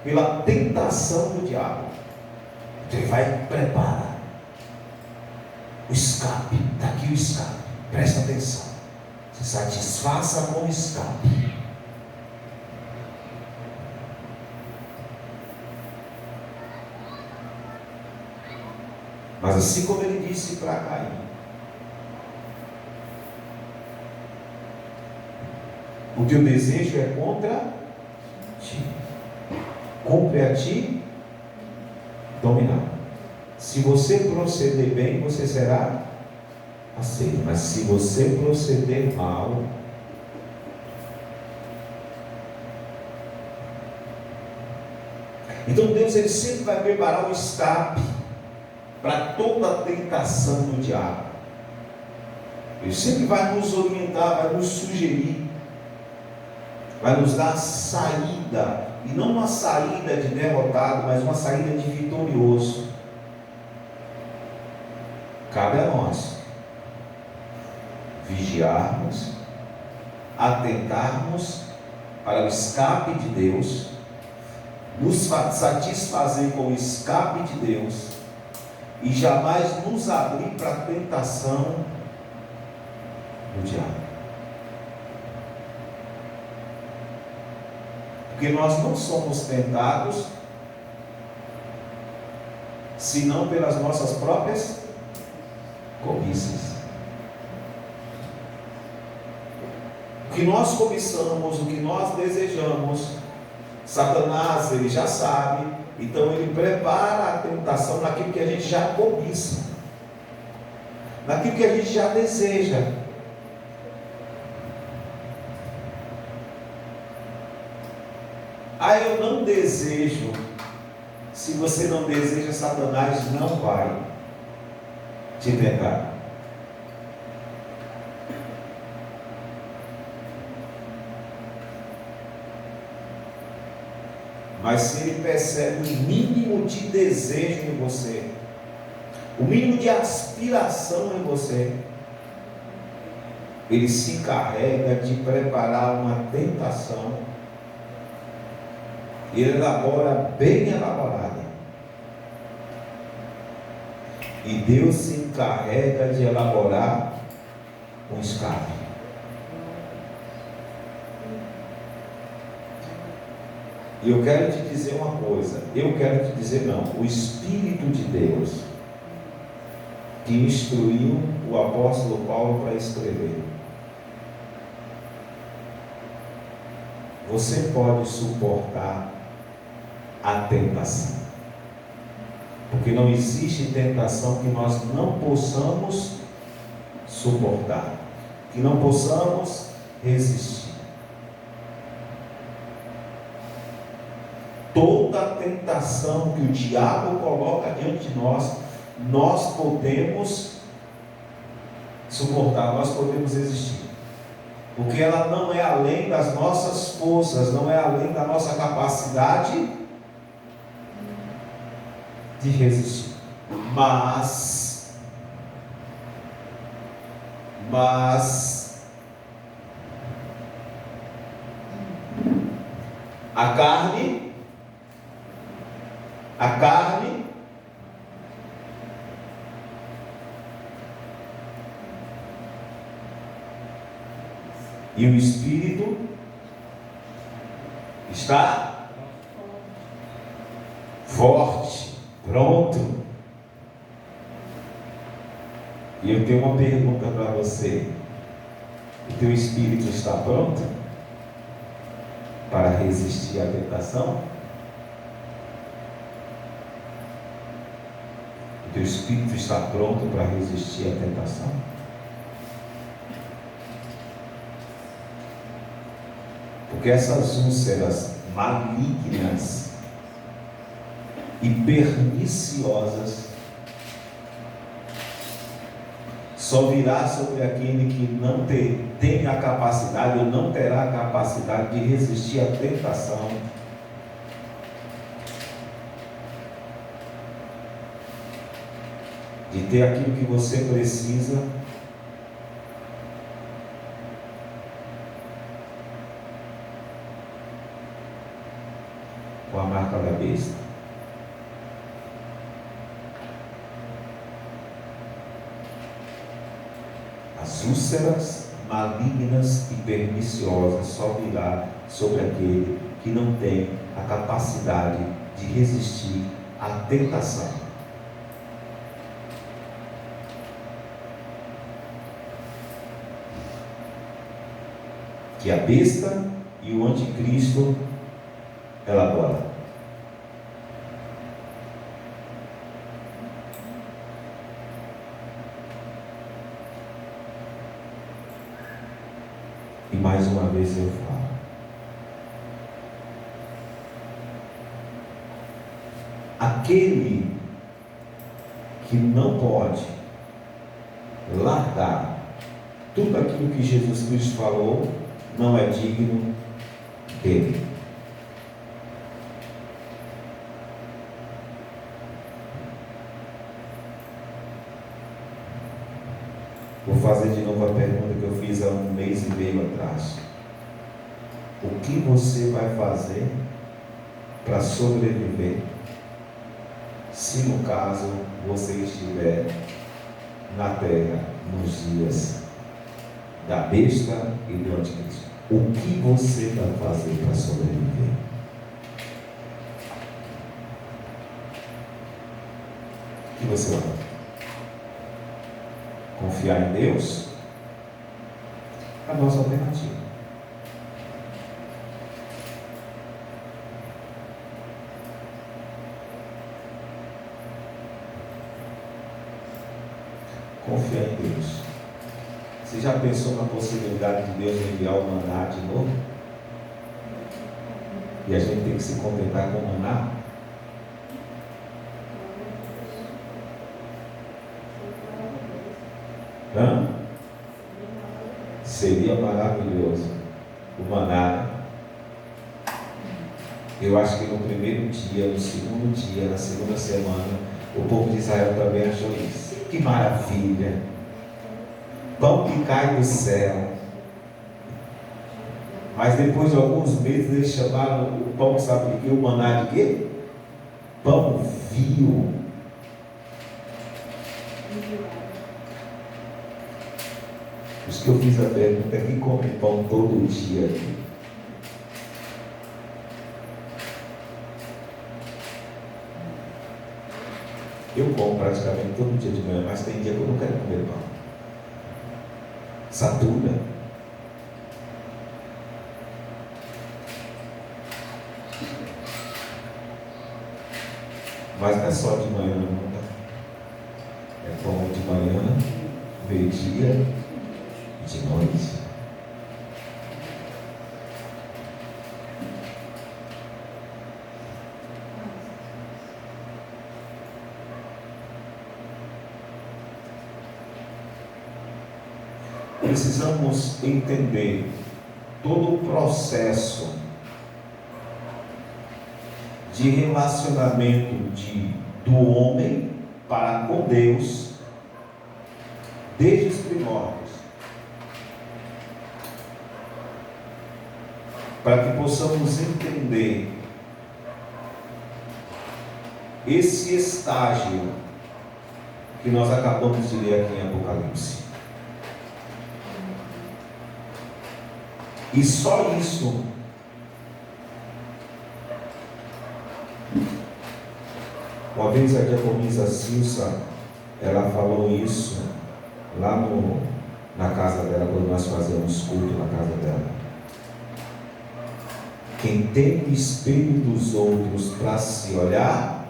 pela tentação do diabo. Então ele vai preparar o escape. Está aqui o escape. Presta atenção. Se satisfaça com o escape. Mas assim como ele disse para Caim, o teu desejo é contra ti. Cumpre a ti dominar. Se você proceder bem, você será aceito. Mas se você proceder mal, então Deus ele sempre vai preparar um escape para toda a tentação do diabo. Ele sempre vai nos orientar, vai nos sugerir, vai nos dar saída, e não uma saída de derrotado, mas uma saída de vitorioso. Cabe a nós vigiarmos, atentarmos para o escape de Deus, nos satisfazer com o escape de Deus e jamais nos abrir para a tentação do diabo. Porque nós não somos tentados senão pelas nossas próprias cobiças. O que nós cobiçamos, o que nós desejamos, Satanás ele já sabe, então ele prepara a tentação naquilo que a gente já cobiça, naquilo que a gente já deseja. Ah, eu não desejo. Se você não deseja, Satanás não vai te tentar. Mas se ele percebe o mínimo de desejo em você, o mínimo de aspiração em você, ele se encarrega de preparar uma tentação. Ele elabora bem elaborada. E Deus se encarrega de elaborar um escape. E eu quero te dizer uma coisa, o Espírito de Deus que instruiu o apóstolo Paulo para escrever. Você pode suportar a tentação, porque não existe tentação que nós não possamos suportar, que não possamos resistir. Toda tentação que o diabo coloca diante de nós, nós podemos suportar, nós podemos resistir, porque ela não é além das nossas forças, não é além da nossa capacidade de resistir. Mas a carne e o Espírito está forte, pronto. E eu tenho uma pergunta para você: o teu Espírito está pronto para resistir à tentação? O teu Espírito está pronto para resistir à tentação? Porque essas úlceras malignas e perniciosas só virá sobre aquele que não tem a capacidade ou não terá a capacidade de resistir à tentação. De ter aquilo que você precisa com a marca da besta. As úlceras malignas e perniciosas só virá sobre aquele que não tem a capacidade de resistir à tentação. Que a besta e o anticristo elabora. E mais uma vez eu falo. Aquele que não pode largar tudo aquilo que Jesus Cristo falou, não é digno dele. Vou fazer de novo a pergunta que eu fiz há 1 mês e meio atrás. O que você vai fazer para sobreviver se no caso você estiver na terra nos dias da besta e do anticristo? O que você vai fazer para sobreviver? O que você vai fazer? Confiar em Deus? A nossa alternativa. Confiar em Deus. Você já pensou na possibilidade de Deus enviar o maná de novo? E a gente tem que se contentar com o maná? Seria maravilhoso o maná. Eu acho que no primeiro dia, no segundo dia, na segunda semana, o povo de Israel também achou isso. Que maravilha! Pão que cai do céu. Mas depois de alguns meses eles chamaram o pão, sabe de quê? O maná de quê? Pão vil. Por isso que eu fiz a pergunta: quem come pão todo dia aqui? Eu como praticamente todo dia de manhã, mas tem dia que eu não quero comer pão. Satura. Mas não é só de manhã, não. É pão de manhã, meio-dia e de noite. Precisamos entender todo o processo de relacionamento do homem para com Deus, desde os primórdios, para que possamos entender esse estágio que nós acabamos de ler aqui em Apocalipse. E só isso uma vez a diaconisa Silsa, ela falou isso lá na casa dela, quando nós fazíamos culto na casa dela. Quem tem o espelho dos outros para se olhar,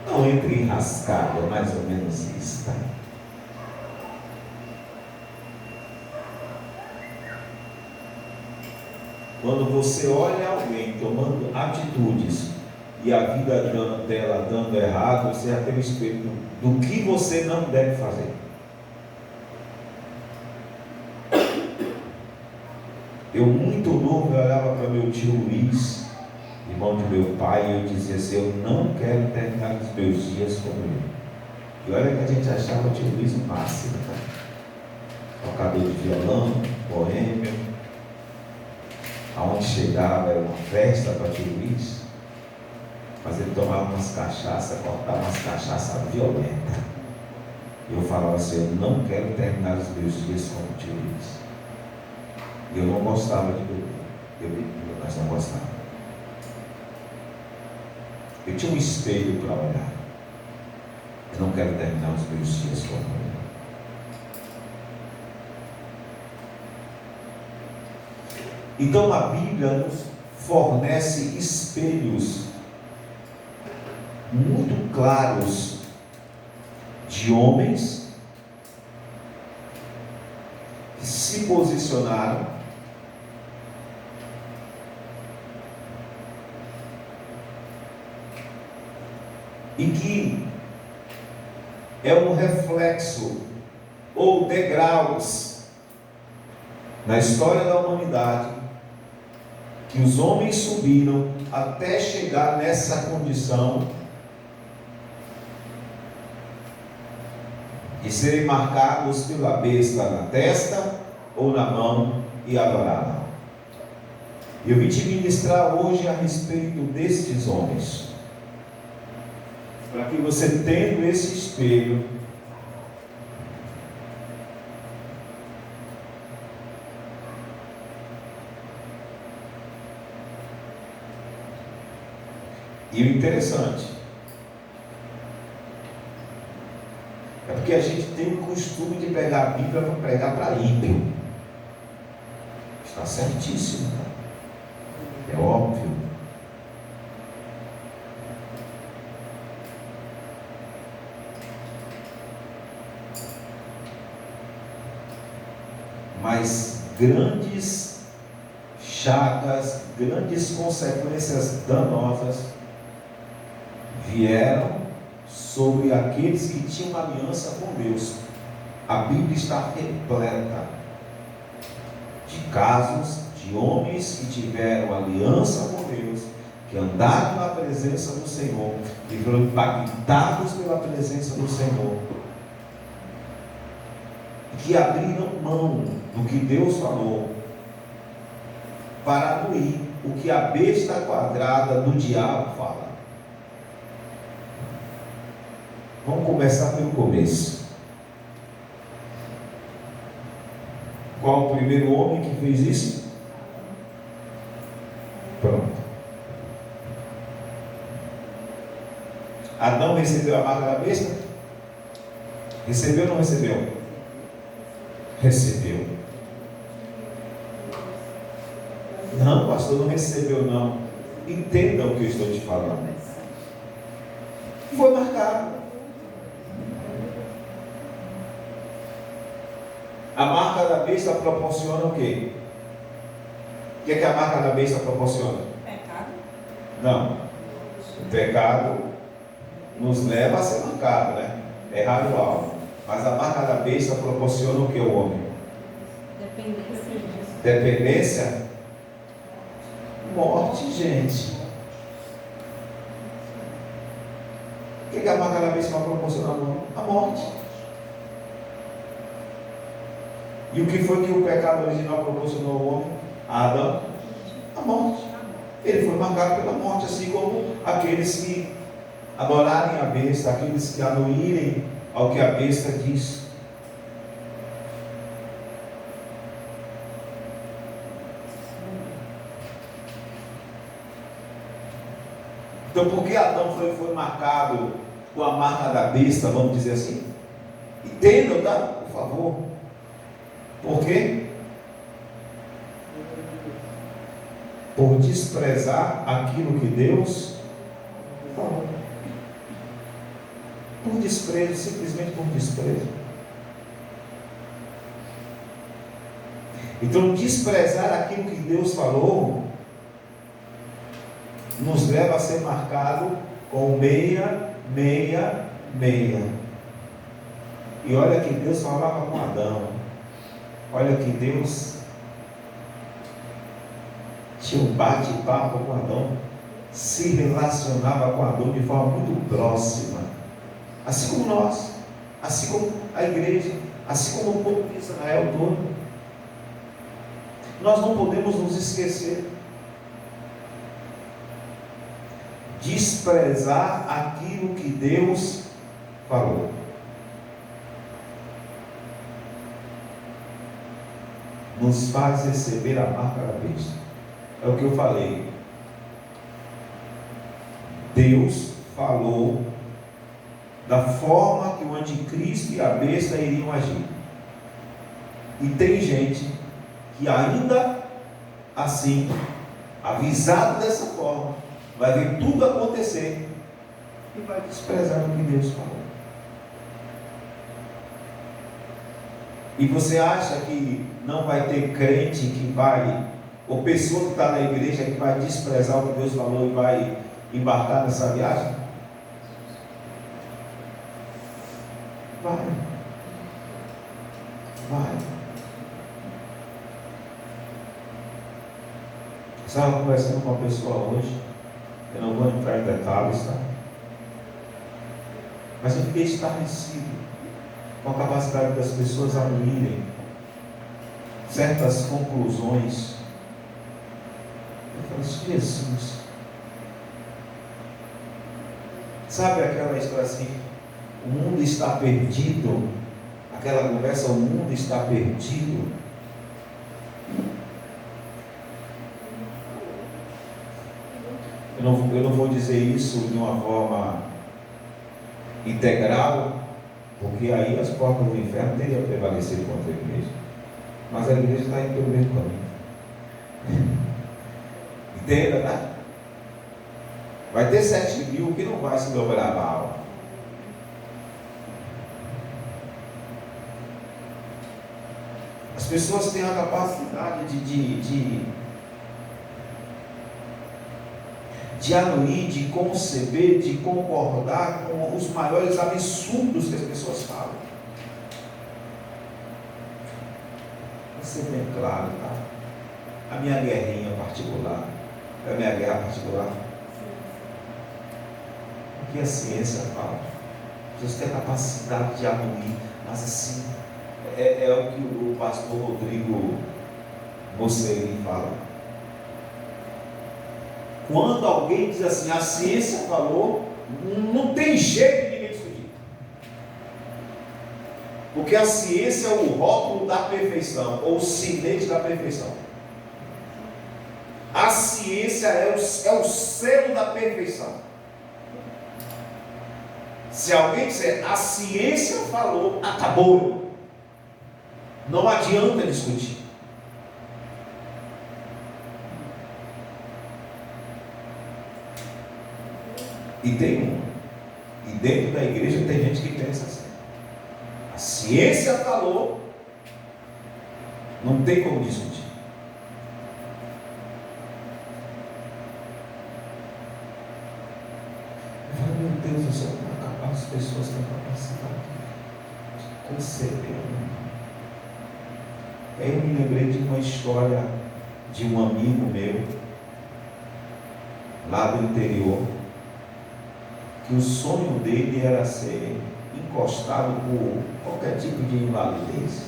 não entre enrascado, é mais ou menos isso, tá? Quando você olha alguém tomando atitudes e a vida dela dando errado, você já tem o espelho do que você não deve fazer. Eu, muito novo, eu olhava para meu tio Luiz, irmão de meu pai, e eu dizia assim: eu não quero terminar os meus dias como ele. E olha que a gente achava o tio Luiz o máximo, tá? Tocador de violão, boêmio. Aonde chegava era uma festa para tio Luiz, mas ele tomava umas cachaças, cortava umas cachaças violentas. Eu falava assim, eu não quero terminar os meus dias como tio Luiz. Eu não gostava de beber, mas não gostava. Eu tinha um espelho para olhar. Eu não quero terminar os meus dias como ele. Então a Bíblia nos fornece espelhos muito claros de homens que se posicionaram e que é um reflexo ou degraus na história da humanidade que os homens subiram até chegar nessa condição de serem marcados pela besta na testa ou na mão e adorá-la. Eu vim te ministrar hoje a respeito destes homens, para que você, tendo esse espelho, e o interessante é porque a gente tem o costume de pegar a Bíblia para pregar para ímpio. Está certíssimo, né? É óbvio. Mas grandes chagas, grandes consequências danosas vieram sobre aqueles que tinham aliança com Deus. A Bíblia está repleta de casos de homens que tiveram aliança com Deus, que andaram na presença do Senhor, que foram impactados pela presença do Senhor, que abriram mão do que Deus falou para anuir o que a besta quadrada do diabo fala. Vamos começar pelo começo. Qual o primeiro homem que fez isso? Pronto. Adão recebeu a marca da besta? Recebeu ou não recebeu? Recebeu. Não, pastor, não recebeu não. Entenda o que eu estou te falando. Foi marcado. A marca da besta proporciona o quê? O que é que a marca da besta proporciona? Pecado. Não. O pecado nos leva a ser marcado, né? Errar o alvo. Mas a marca da besta proporciona o que ao homem? Dependência. Dependência? Morte, gente. O que a marca da besta vai proporcionar ao homem? A morte. E o que foi que o pecado original proporcionou ao homem? A Adão? A morte. Ele foi marcado pela morte, assim como aqueles que adorarem a besta, aqueles que anuírem ao que a besta diz. Então, por que Adão foi marcado com a marca da besta, vamos dizer assim? Entendam, tá? Por favor. Por quê? Por desprezar aquilo que Deus falou. Por desprezo, simplesmente por desprezo. Então, desprezar aquilo que Deus falou nos leva a ser marcado com meia. E olha que Deus falava com Adão. Olha que Deus tinha um bate-papo com Adão, se relacionava com Adão de forma muito próxima, assim como nós, assim como a igreja, assim como o povo de Israel todo. Nós não podemos nos esquecer. Desprezar aquilo que Deus falou. Nos faz receber a marca da besta. É o que eu falei. Deus falou da forma que o anticristo e a besta iriam agir. E tem gente que ainda assim, avisado dessa forma, vai ver tudo acontecer e vai desprezar o que Deus falou. E você acha que não vai ter crente que vai, ou pessoa que está na igreja que vai desprezar o que Deus falou e vai embarcar nessa viagem? Vai. Estava conversando com uma pessoa hoje, eu não vou entrar em detalhes, tá? Mas eu fiquei estarrecido com a capacidade das pessoas anuírem certas conclusões. Eu falei, Jesus, sabe aquela história assim, o mundo está perdido, aquela conversa, o mundo está perdido. Eu não vou dizer isso de uma forma integral, porque aí as portas do inferno teriam prevalecido contra a igreja. Mas a igreja está indo pelo mesmo caminho. Entenda, né? Vai ter 7.000 que não vai se dobrar a Baal. As pessoas têm a capacidade de anuir, de conceber, de concordar com os maiores absurdos que as pessoas falam. Vou ser bem claro, tá? A minha guerrinha particular, a minha guerra particular, o que a ciência fala? Deus tem a capacidade de anuir, mas assim, é o que o pastor Rodrigo Mocelli fala. Quando alguém diz assim, a ciência falou, não tem jeito de ninguém discutir. Porque a ciência é o rótulo da perfeição, ou o sinete da perfeição. A ciência é o selo da perfeição. Se alguém disser, a ciência falou, acabou. Não adianta discutir. E dentro da igreja tem gente que pensa assim. A ciência falou, não tem como discutir. Eu falo, meu Deus do céu, as pessoas têm capacidade de conceber. Aí eu me lembrei de uma história de um amigo meu, lá do interior, que o sonho dele era ser encostado por qualquer tipo de invalidez.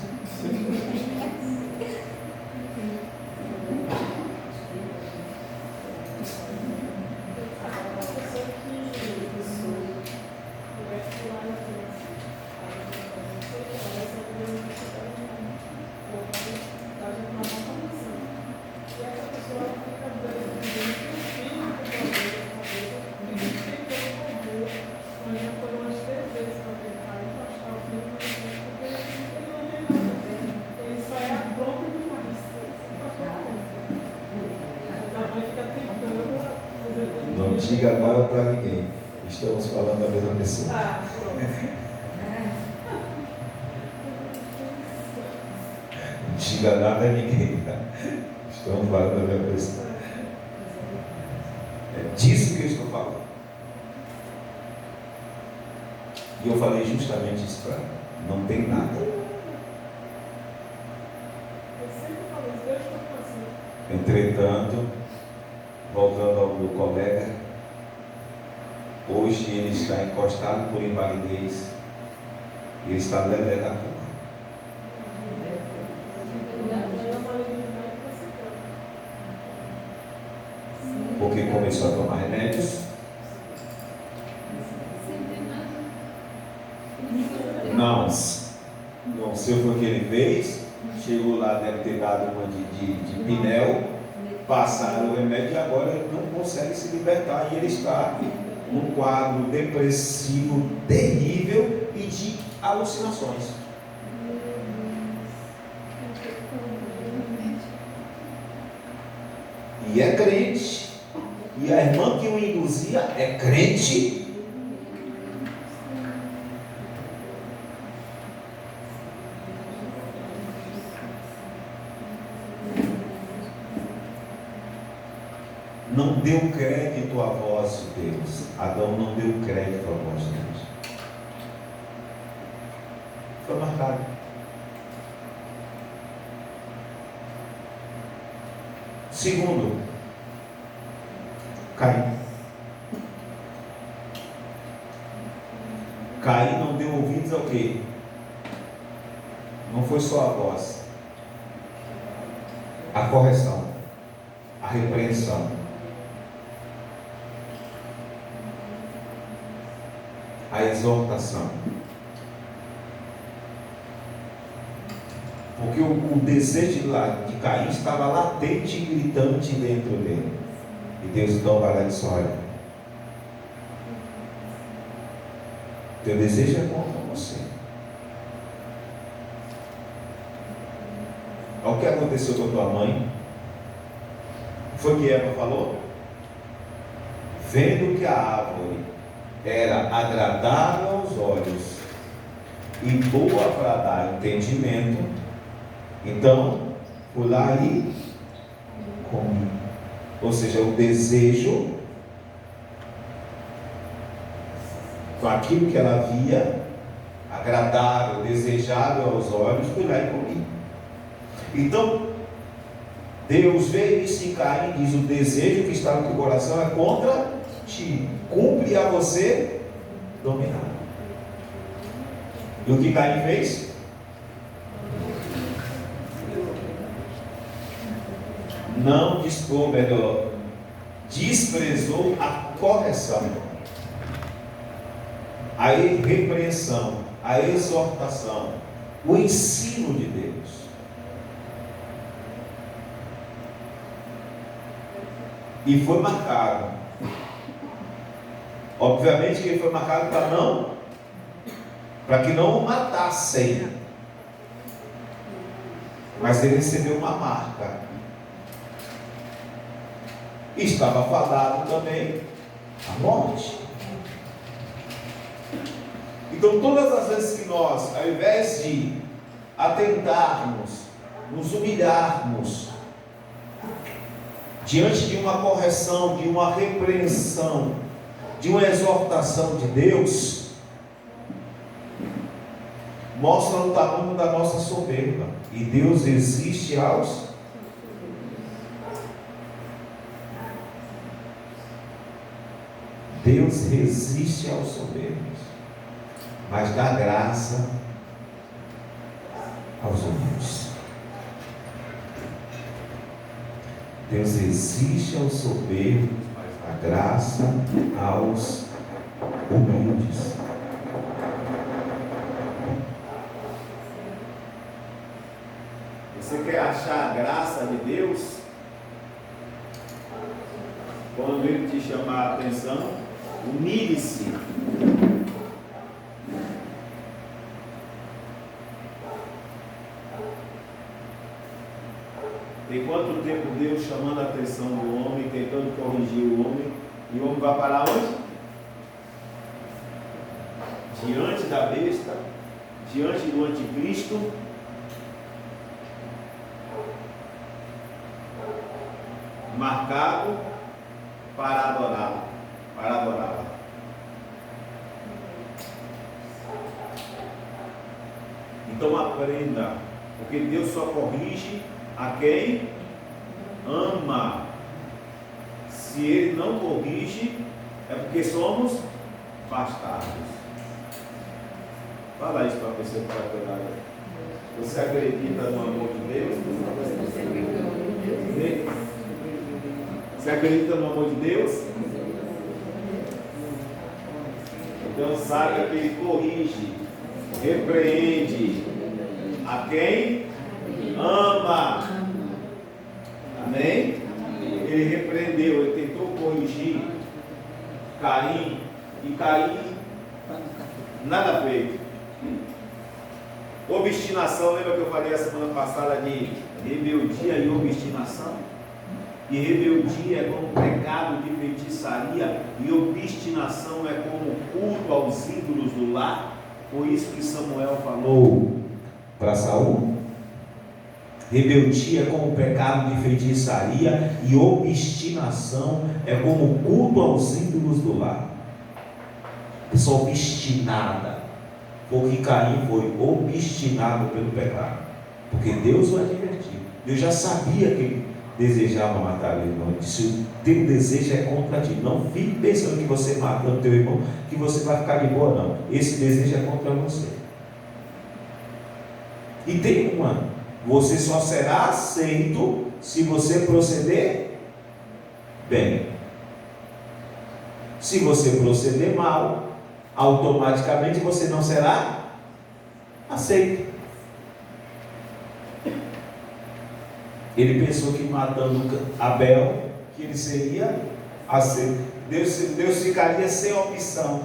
Não diga agora para ninguém. Estamos falando da mesma pessoa. Não diga nada a ninguém. Tá? Estamos falando da mesma pessoa. É disso que eu estou falando. E eu falei justamente isso para ela. Não tem nada. Entretanto, voltando ao meu colega, hoje ele está encostado por invalidez e ele está lelé da cama. porque começou a tomar remédios? Não sei o que ele fez. Chegou lá, deve ter dado uma de Pinel, passaram o remédio e agora ele não consegue se libertar. E ele está num quadro depressivo terrível e de alucinações. E é crente. E a irmã que o induzia é crente. Não deu crédito à voz de Deus. Adão não deu crédito à voz de Deus. Foi marcado. Segundo, Caim. Caim não deu ouvidos ao quê? Não foi só a voz. A correção. A repreensão. A exortação. Porque o desejo de Caim estava latente e gritante dentro dele. E Deus então vai lá e diz: olha, teu desejo é contra você. Olha o que aconteceu com a tua mãe. Foi o que Eva falou? Vendo que a árvore era agradável aos olhos e boa para dar entendimento, então fui lá e comi. Ou seja, o desejo, com aquilo que ela via, agradável, desejável aos olhos, fui lá e comi. Então, Deus vê isso em Caim e diz: o desejo que está no teu coração é contra ti, cumpre a você dominar. E o que Caim fez? Não dispôs, melhor, desprezou a correção, a repreensão, a exortação, o ensino de Deus. E foi marcado. Obviamente que ele foi marcado para que não o matassem. Mas ele recebeu uma marca. E estava fadado também a morte. Então, todas as vezes que nós, ao invés de atentarmos, nos humilharmos diante de uma correção, de uma repreensão, de uma exortação de Deus, mostra o tamanho da nossa soberba. E Deus resiste aos soberbos, mas dá graça aos humildes. Deus resiste aos soberbos, mas dá graça aos humildes. Você quer achar a graça de Deus? Quando Ele te chamar a atenção, humilhe-se. Tem quanto tempo Deus chamando a atenção do homem, tentando corrigir o homem, e o homem vai parar onde? Diante da besta, diante do anticristo, marcado para adorá-lo, para adorá-la. Então aprenda, porque Deus só corrige a quem ama. Se Ele não corrige, é porque somos bastardos. Fala isso para a pessoa que está cuidando. Você acredita no amor de Deus? Você acredita no amor de Deus? Então saiba que Ele corrige, repreende a quem ama. Amém? Ele repreendeu, ele tentou corrigir Caim, e Caim nada feito. Obstinação, lembra que eu falei a semana passada de rebeldia e obstinação? E rebeldia é como pecado de feitiçaria, e obstinação é como culto aos ídolos do lar. Por isso que Samuel falou para Saul: rebeldia é como pecado de feitiçaria, e obstinação é como culto aos ídolos do lar. Pessoa obstinada, porque Caim foi obstinado pelo pecado, porque Deus o advertiu. Deus já sabia que ele desejava matar o irmão. Ele disse: o teu desejo é contra ti. Não fique pensando que você matando teu irmão, que você vai ficar de boa, não. Esse desejo é contra você. E tem uma: você só será aceito se você proceder bem. Se você proceder mal, automaticamente você não será aceito. Ele pensou que matando Abel, que ele seria aceito. Deus ficaria sem opção.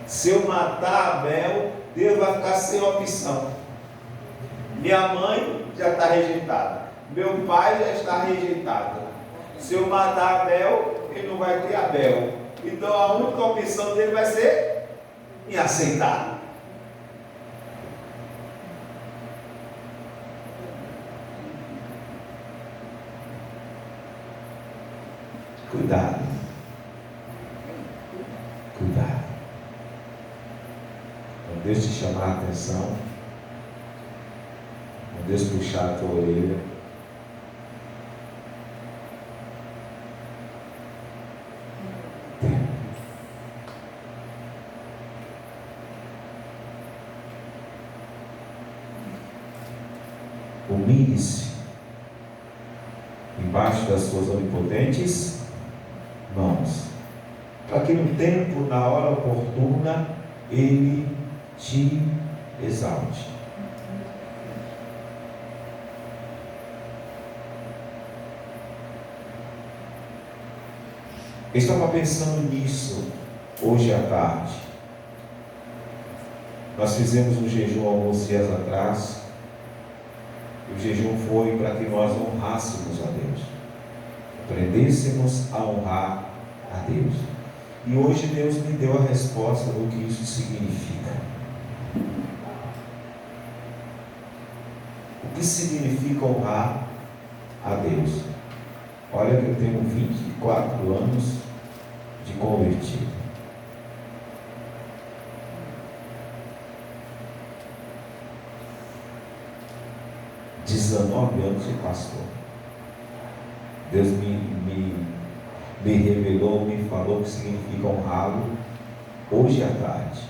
Se eu matar Abel, Deus vai ficar sem opção. Minha mãe já está rejeitada, meu pai já está rejeitado. Se eu matar Abel, ele não vai ter Abel. Então a única opção dele vai ser me aceitar. Cuidado. Cuidado. Quando Deus te chamar a atenção, quando Deus puxar a tua orelha, humilhe-se embaixo das suas onipotentes mãos, para que no tempo, na hora oportuna, Ele te exalte. Eu estava pensando nisso hoje à tarde. Nós fizemos um jejum alguns dias atrás. O jejum foi para que nós honrássemos a Deus, aprendêssemos a honrar a Deus. E hoje Deus me deu a resposta do que isso significa. O que significa honrar a Deus? Olha que eu tenho 24 anos de convertido. "19 anos de pastor. Deus me revelou, me falou o que significa honrá-lo hoje à tarde.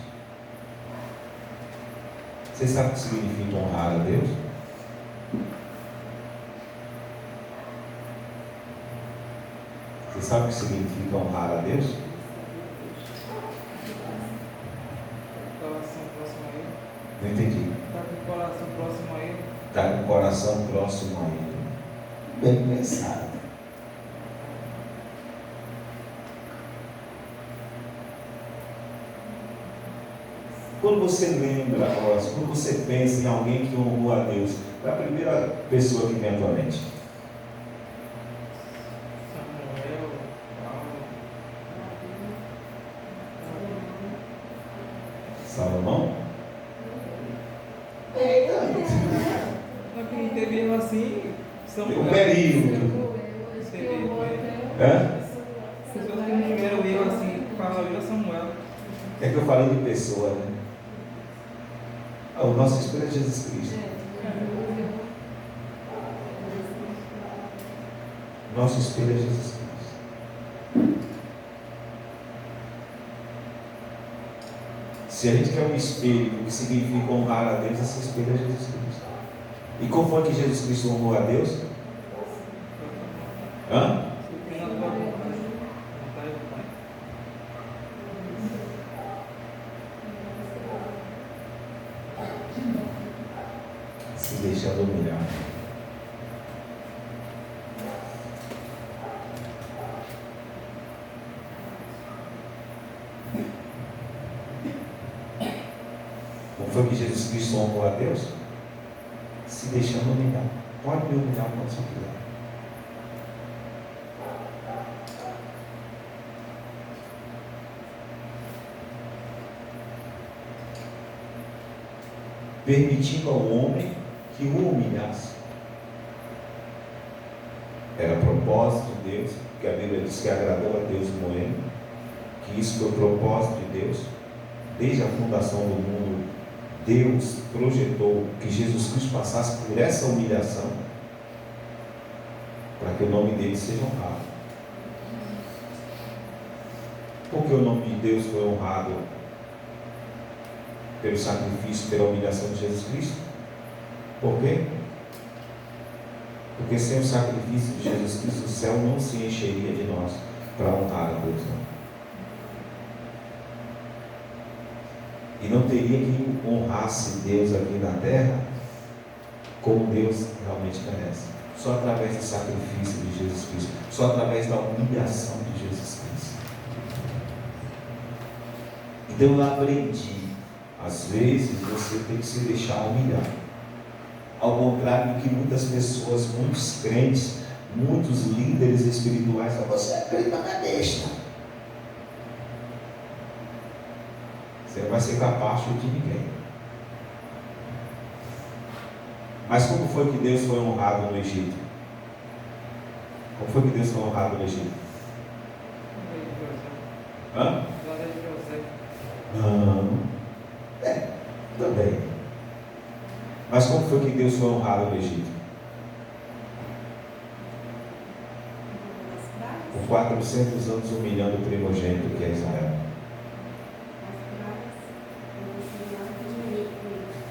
Você sabe o que significa honrar a Deus? Você sabe o que significa honrar a Deus? Coração próximo a ele. Não entendi. Está com o coração próximo a ele. Está com o coração próximo a Ele. Bem pensado. Quando você lembra, quando você pensa em alguém que honrou a Deus, qual é a primeira pessoa que vem à tua mente? Samuel, Salomão? Não, quem teve erro assim, Samuel. O período. Hã? As pessoas que não tiveram erro assim, falam a Samuel. É que eu falei de pessoa, né? O nosso espelho é Jesus Cristo. Nosso espelho é Jesus Cristo. Se a gente quer um espelho que significa honrar a Deus, esse espelho é Jesus Cristo. E como foi que Jesus Cristo honrou a Deus? Hã? Se deixando humilhar. Como foi que Jesus Cristo honrou a Deus? Se deixando humilhar. Pode me humilhar quando você quiser. Permitindo ao homem que o humilhasse. Era propósito de Deus, porque a Bíblia diz que agradou a Deus o moendo, que isso foi propósito de Deus. Desde a fundação do mundo, Deus projetou que Jesus Cristo passasse por essa humilhação, para que o nome dele seja honrado. Porque o nome de Deus foi honrado pelo sacrifício, pela humilhação de Jesus Cristo? Por quê? Porque sem o sacrifício de Jesus Cristo, o céu não se encheria de nós para honrar a Deus. E não teria quem honrasse Deus aqui na terra como Deus realmente merece. Só através do sacrifício de Jesus Cristo, só através da humilhação de Jesus Cristo. Então eu aprendi. Às vezes você tem que se deixar humilhar. Ao contrário do que muitas pessoas, muitos crentes, muitos líderes espirituais falam, você acredita na besta. Você não vai ser capaz de ninguém. Mas como foi que Deus foi honrado no Egito? Como foi que Deus foi honrado no Egito? Hã? Não. Também. Mas como foi que Deus foi honrado no Egito? Por 400 anos humilhando o primogênito que é Israel.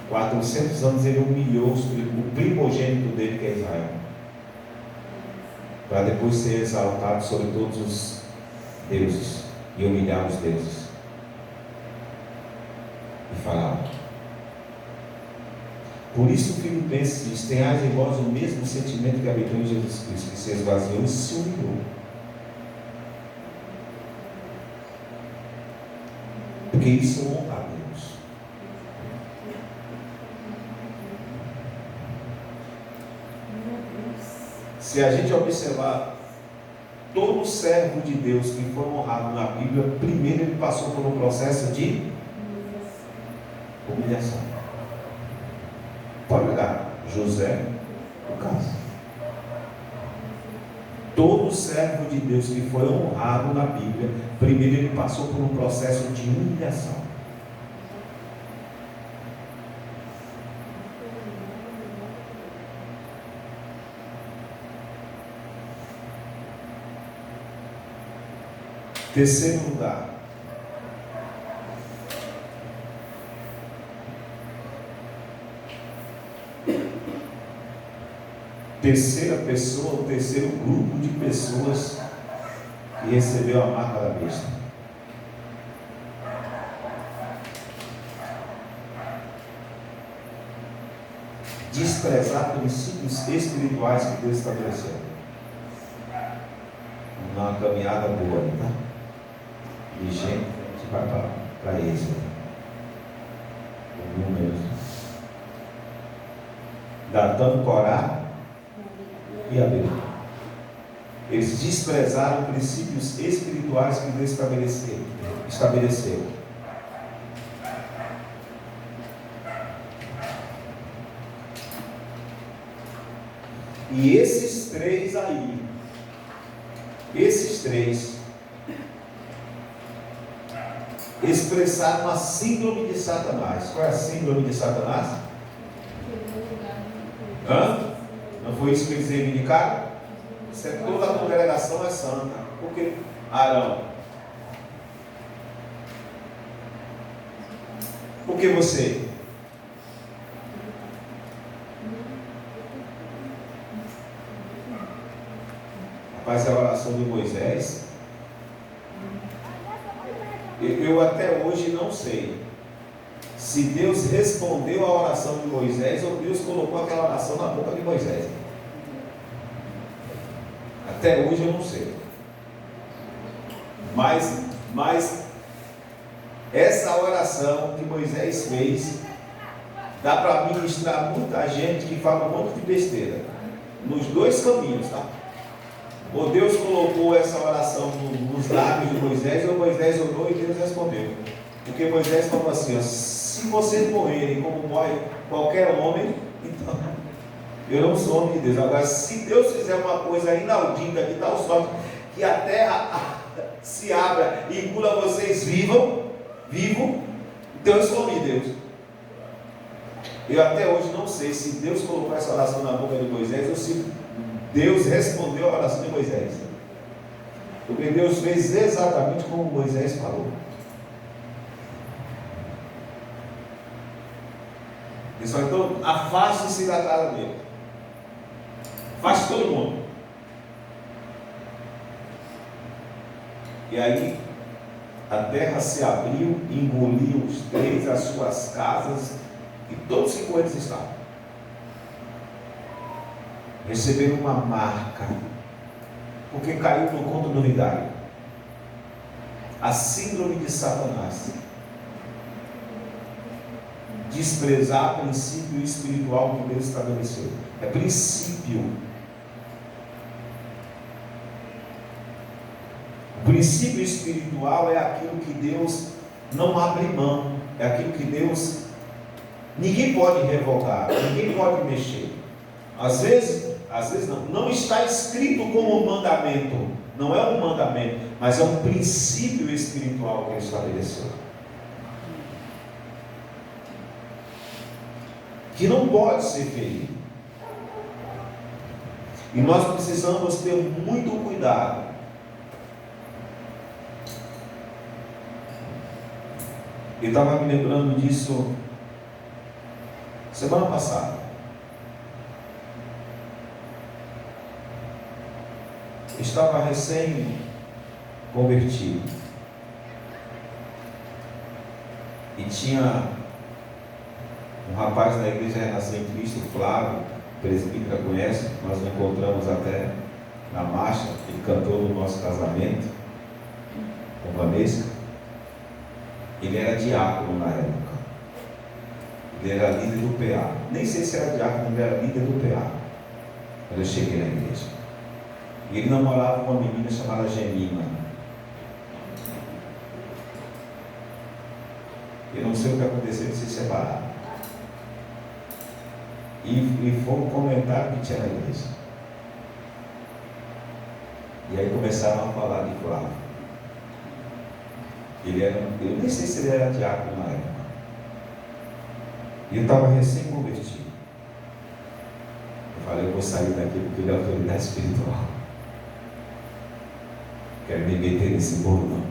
400 anos ele humilhou o primogênito dele que é Israel. Para depois ser exaltado sobre todos os deuses e humilhar os deuses. E falar. Por isso Filipenses diz, tenhais em vós o mesmo sentimento que habitou em Jesus Cristo, que se esvaziou e se humilhou. Porque isso honra a Deus. Se a gente observar todo servo de Deus que foi honrado na Bíblia, primeiro ele passou por um processo de humilhação. Pode olhar, José, no caso. Todo servo de Deus que foi honrado na Bíblia, primeiro ele passou por um processo de humilhação. Terceiro lugar. Terceira pessoa, o terceiro grupo de pessoas que recebeu a marca da besta. Desprezar princípios espirituais que Deus estabeleceu. Uma caminhada boa, tá? De gente que vai para Êxodo. Números. Datando, Corá e Abel. Eles desprezaram princípios espirituais que Deus estabeleceu. E esses três expressaram a síndrome de Satanás. Qual é a síndrome de Satanás? Não foi isso que eles reivindicaram? Toda a congregação é santa. Por que Arão? Por que você? Mas a oração de Moisés, eu até hoje não sei se Deus respondeu a oração de Moisés ou Deus colocou aquela oração na boca de Moisés. Até hoje eu não sei. Mas essa oração que Moisés fez dá para ministrar muita gente que fala um monte de besteira nos dois caminhos, tá? Ou Deus colocou essa oração nos lábios de Moisés, ou Moisés orou e Deus respondeu. Porque Moisés falou assim, ó, se vocês morrerem como morre qualquer homem, então eu não sou homem de Deus. Agora, se Deus fizer uma coisa inaudita de tal sorte que a terra se abra e engula vocês vivo, então eu sou homem de Deus. Eu até hoje não sei se Deus colocou essa oração na boca de Moisés ou se Deus respondeu a oração de Moisés. Porque Deus fez exatamente como Moisés falou. Pessoal, então afaste-se da casa dele. Afaste todo mundo. E aí a terra se abriu, engoliu os três, as suas casas, e todos 5 eles estavam. Receberam uma marca, porque caiu no conto do vigário. A síndrome de Satanás. Desprezar princípio espiritual que Deus estabeleceu. É princípio. O princípio espiritual é aquilo que Deus não abre mão. É aquilo que Deus... Ninguém pode revogar, ninguém pode mexer. Às vezes não está escrito como um mandamento, não é um mandamento, mas é um princípio espiritual que Ele estabeleceu, que não pode ser ferido. E nós precisamos ter muito cuidado. Eu estava me lembrando disso semana passada. Estava recém-convertido e tinha um rapaz da igreja Renascer em Cristo, Flávio, presbítero, conhece, nós nos encontramos até na marcha, ele cantou no nosso casamento com Vanessa. Ele era diácono na época. Ele era líder do PA. Nem sei se era diácono, ele era líder do PA. Quando eu cheguei na igreja. E ele namorava com uma menina chamada Gemima. Eu não sei o que aconteceu, eles se separaram. E foi um comentário que tinha na igreja. E aí começaram a falar de Flávio. Ele era, eu nem sei se ele era diácono na época. E eu estava recém-convertido. Eu falei, eu vou sair daqui porque ele é autoridade espiritual. Quero me meter nesse bolo, não.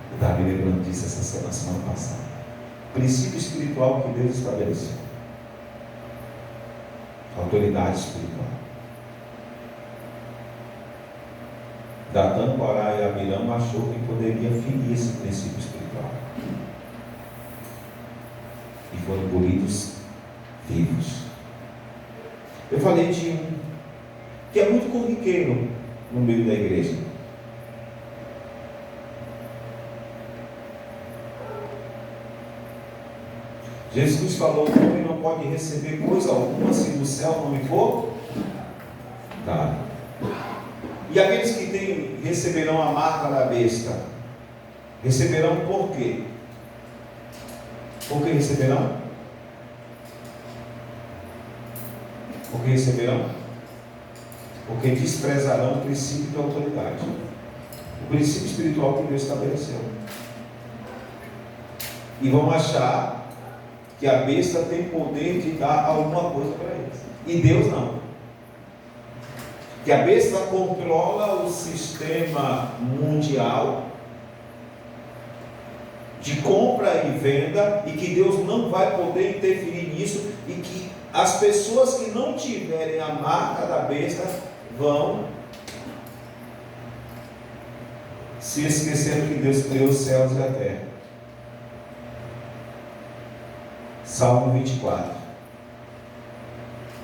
Eu estava me lembrando disso essa semana passada. Princípio espiritual que Deus estabeleceu. Autoridade espiritual. Datã, Corá e Abiram achou que poderia ferir esse princípio espiritual. E foram engolidos vivos. Eu falei de um que é muito corriqueiro no meio da igreja. Jesus falou que o homem não pode receber coisa alguma se do céu não lhe for dado. E aqueles que receberão a marca da besta, receberão por quê? Por que receberão? Por que receberão? Porque desprezarão o princípio de autoridade, o princípio espiritual que Deus estabeleceu. E vão achar que a besta tem poder de dar alguma coisa para eles. E Deus não. Que a besta controla o sistema mundial de compra e venda e que Deus não vai poder interferir nisso e que as pessoas que não tiverem a marca da besta vão se esquecendo que Deus criou os céus e a terra. Salmo 24.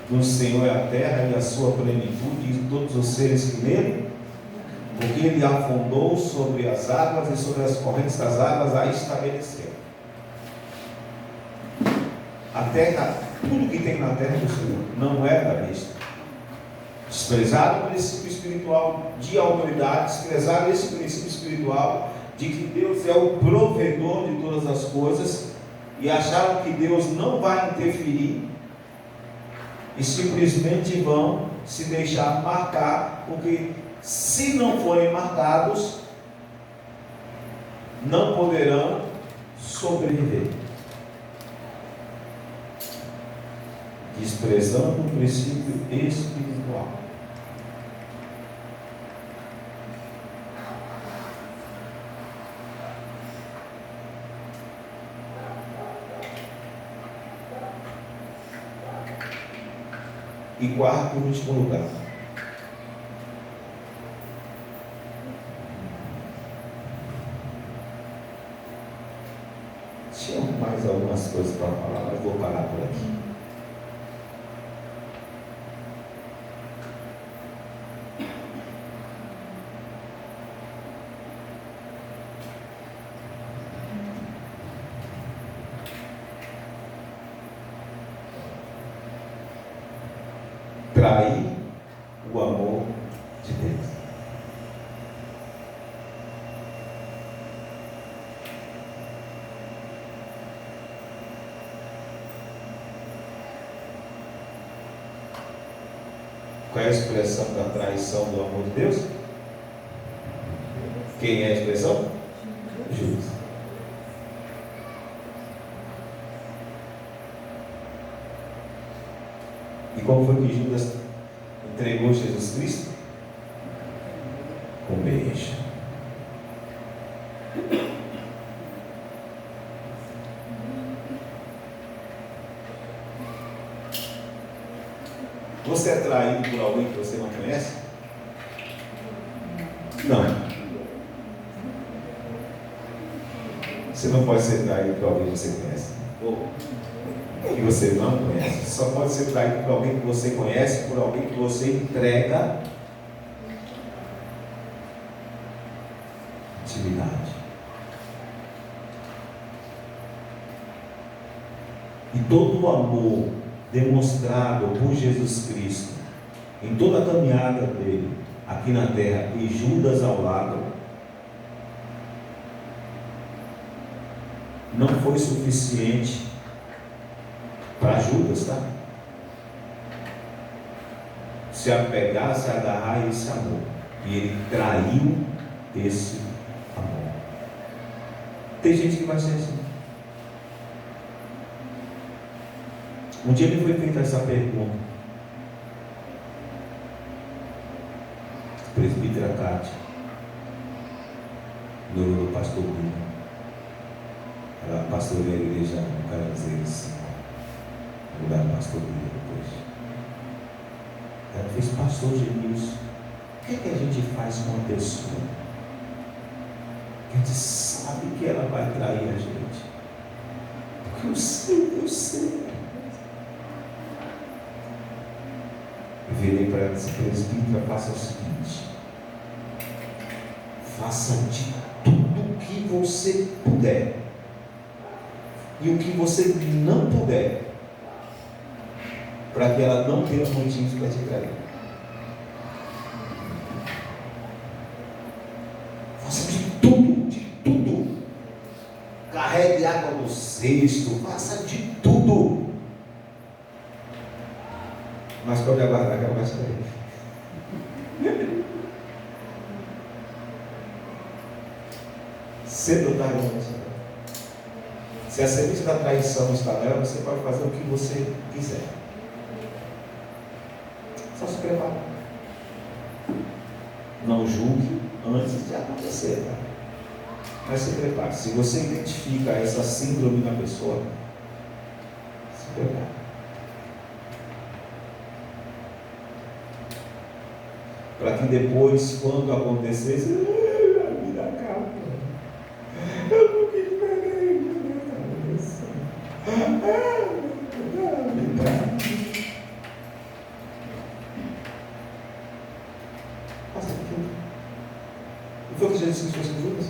Do Senhor é a terra e a sua plenitude e todos os seres que nele, porque ele afundou sobre as águas e sobre as correntes das águas a estabeleceu. A terra, tudo que tem na terra do Senhor, não é da besta. Desprezar o princípio espiritual de autoridade, desprezar esse princípio espiritual de que Deus é o provedor de todas as coisas e acharam que Deus não vai interferir e simplesmente vão se deixar marcar, porque se não forem marcados, não poderão sobreviver. Desprezando o princípio espiritual. E quarto e último lugar. Tinha mais algumas coisas para falar, mas vou parar por aqui. Trair o amor de Deus. Qual é a expressão da traição do amor de Deus? Quem é a expressão? Judas. E como foi que Judas entregou Jesus Cristo? Com beijo. Você é traído por alguém que você não conhece? Não. Você não pode ser traído por alguém que você conhece. Que você não conhece. Só pode ser traído por alguém que você conhece, por alguém que você entrega intimidade. E todo o amor demonstrado por Jesus Cristo em toda a caminhada dele aqui na terra e Judas ao lado, não foi suficiente para Judas, tá? Se apegar, se agarrar a esse amor. E ele traiu esse amor. Tem gente que vai ser assim. Um dia me foi feita essa pergunta. Presbítera Cátia, noiva do pastor Bruno. Ela pastoreia a igreja no Caranzeiros, no lugar do pastor Bruno depois. Ela fez: pastor Genilson, o que é que a gente faz com uma pessoa que a gente sabe que ela vai trair a gente? Porque eu sei. Eu virei para ela e disse: presbítera, faça o seguinte: faça de tudo que você puder, e o que você não puder, para que ela não tenha motivos para te trair. Faça de tudo. Carregue água no cesto, faça de tudo. Mas pode aguardar que ela vai sair. Cedo ou tarde ela vai sair. Se a semente da traição está nela, você pode fazer o que você quiser. Só se prepare. Não julgue antes de acontecer, tá? Mas se prepare. Se você identifica essa síndrome na pessoa, se prepare. para que depois, quando acontecesse, me dá calma. Eu não quis pegar isso na cabeça. Passa tudo. Não foi o que Jesus disse para as Escrituras?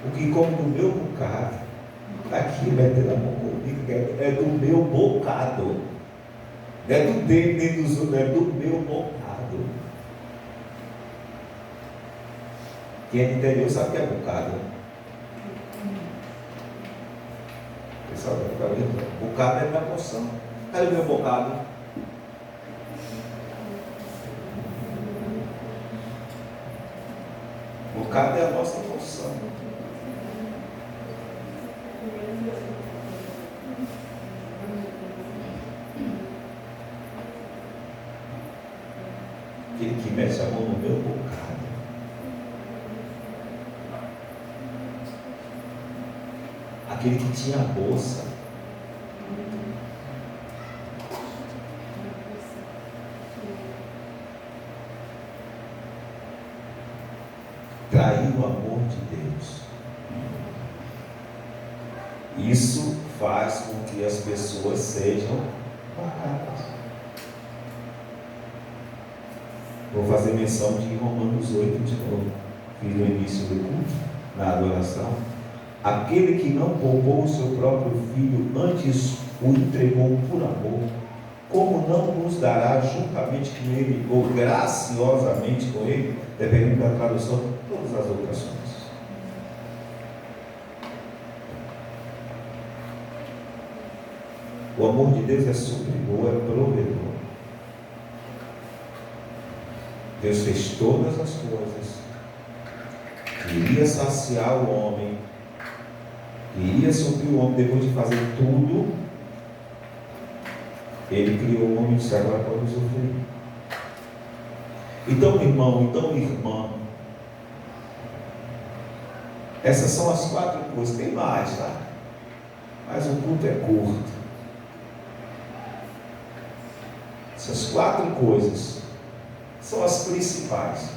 O que come do meu bocado, aqui vai ter a mão comigo, é do meu bocado. Não é do dele, nem dos outros, é do meu bocado. Quem é do interior sabe o que é bocado. Pessoal, bocado é da porção. Cadê o meu bocado? Bocado é a nossa porção. Aquele que mete a mão no meu bocado. Aquele que tinha a bolsa. Traiu o amor de Deus. Isso faz com que as pessoas sejam bacanas. Vou fazer menção de Romanos 8 de novo. Fiz no início do culto, na adoração. Aquele que não poupou o seu próprio filho, antes o entregou por amor, como não nos dará juntamente com ele, ou graciosamente com ele, dependendo da tradução, todas as outras coisas. O amor de Deus é supridor, é provedor. Deus fez todas as coisas, queria saciar o homem, queria suprir o homem. Depois de fazer tudo, Ele criou o homem e disse: agora pode usufruir. Então, irmão, então, irmã, essas são as 4 coisas. Tem mais, tá? Mas o culto é curto. Essas 4 coisas são as principais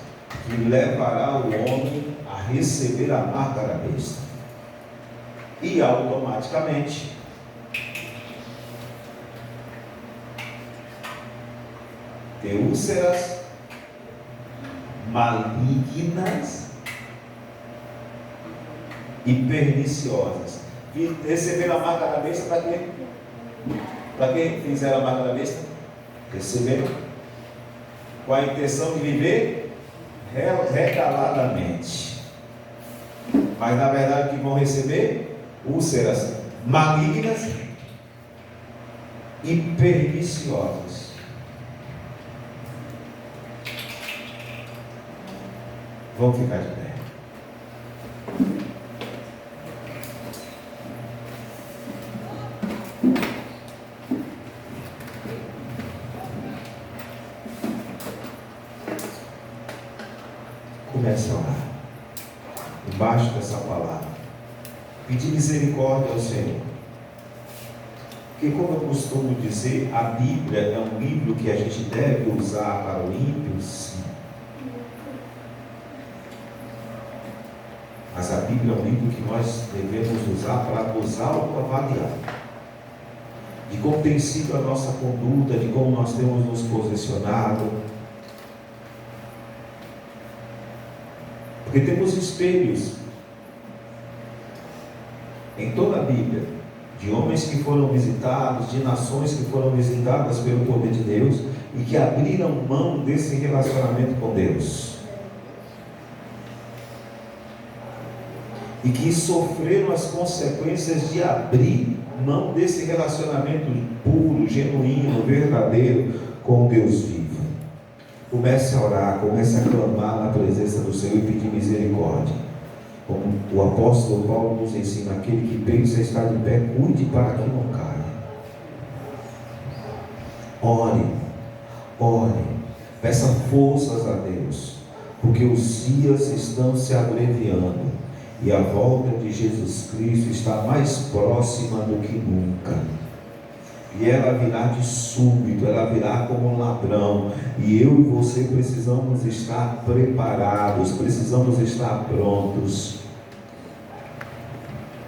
que levará o homem a receber a marca da besta. E automaticamente ter úlceras malignas e perniciosas. E receber a marca da besta para quê? Para quem fizer a marca da besta? Receber com a intenção de viver regaladamente. Mas na verdade o que vão receber? Úlceras malignas e perniciosas. Vamos ficar de pé. Comece a orar embaixo dessa palavra, pedir misericórdia ao Senhor, porque, como eu costumo dizer, a Bíblia é um livro que a gente deve usar para o ímpio, sim, mas a Bíblia é um livro que nós devemos usar para nos autoavaliar de como tem sido a nossa conduta, de como nós temos nos posicionado. Porque temos espelhos em toda a Bíblia, de homens que foram visitados, de nações que foram visitadas pelo poder de Deus e que abriram mão desse relacionamento com Deus, e que sofreram as consequências de abrir mão desse relacionamento puro, genuíno, verdadeiro com Deus vivo. Comece a orar, comece a clamar na presença do Senhor e pedir misericórdia. Como o apóstolo Paulo nos ensina: aquele que pensa estar de pé, cuide para que não caia. Ore, ore, peça forças a Deus, porque os dias estão se abreviando e a volta de Jesus Cristo está mais próxima do que nunca. E ela virá de súbito, ela virá como um ladrão. E eu e você precisamos estar preparados, precisamos estar prontos.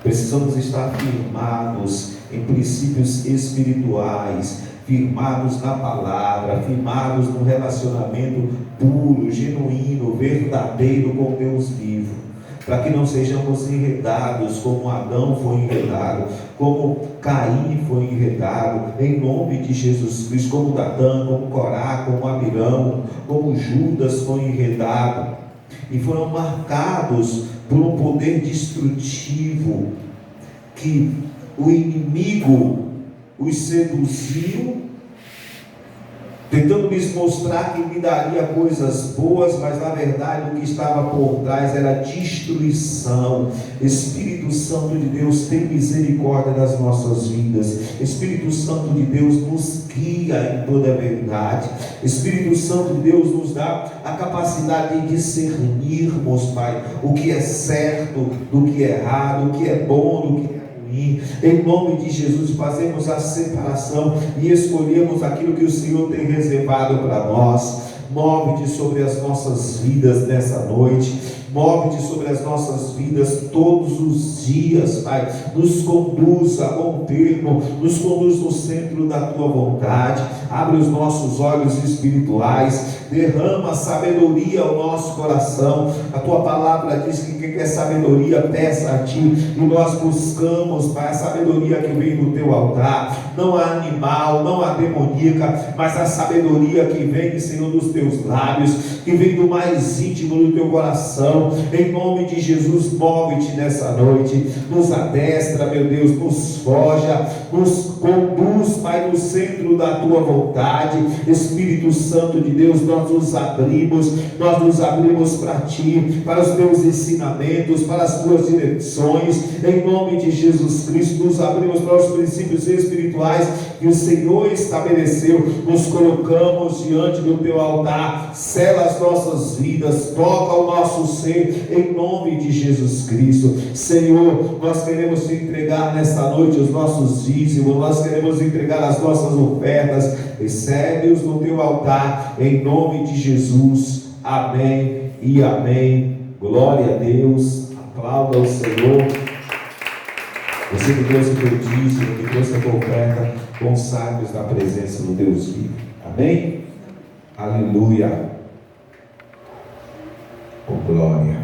Precisamos estar firmados em princípios espirituais, firmados na palavra, firmados no relacionamento puro, genuíno, verdadeiro com Deus vivo, para que não sejamos enredados como Adão foi enredado, como Caim foi enredado, em nome de Jesus Cristo, como Datã, como Corá, como Abirão, como Judas foi enredado, e foram marcados por um poder destrutivo, que o inimigo os seduziu, tentando lhes mostrar que me daria coisas boas, mas na verdade o que estava por trás era destruição. Espírito Santo de Deus, tem misericórdia das nossas vidas. Espírito Santo de Deus, nos guia em toda a verdade. Espírito Santo de Deus, nos dá a capacidade de discernirmos, Pai, o que é certo do que é errado, o que é bom do que é ruim. Em nome de Jesus, fazemos a separação e escolhemos aquilo que o Senhor tem reservado para nós. Move-te sobre as nossas vidas nessa noite. Move-te sobre as nossas vidas todos os dias, Pai. Nos conduz a bom termo, nos conduz no centro da Tua vontade. Abre os nossos olhos espirituais, derrama sabedoria ao nosso coração. A Tua palavra diz que quem quer sabedoria, peça a Ti, e nós buscamos, Pai, a sabedoria que vem do Teu altar. Não há animal, não há demoníaca, mas a sabedoria que vem, Senhor, dos Teus lábios, que vem do mais íntimo do Teu coração. Em nome de Jesus, move-te nessa noite, nos adestra, meu Deus, nos forja, nos conduz, Pai, no centro da Tua vontade. Espírito Santo de Deus, nós nos abrimos para Ti, para os Teus ensinamentos, para as Tuas direções. Em nome de Jesus Cristo, nos abrimos para os princípios espirituais que o Senhor estabeleceu. Nos colocamos diante do Teu altar, sela as nossas vidas, toca o nosso ser, em nome de Jesus Cristo. Senhor, nós queremos Te entregar nesta noite os nossos dízimos, nós queremos entregar as nossas ofertas. Recebe-os no Teu altar, em nome de Jesus. Amém e amém. Glória a Deus. Aplauda o Senhor. Você que trouxe o teu dízimo, que trouxe a tua oferta, consagre-os na presença do Deus vivo. Amém? Aleluia. Oh, glória.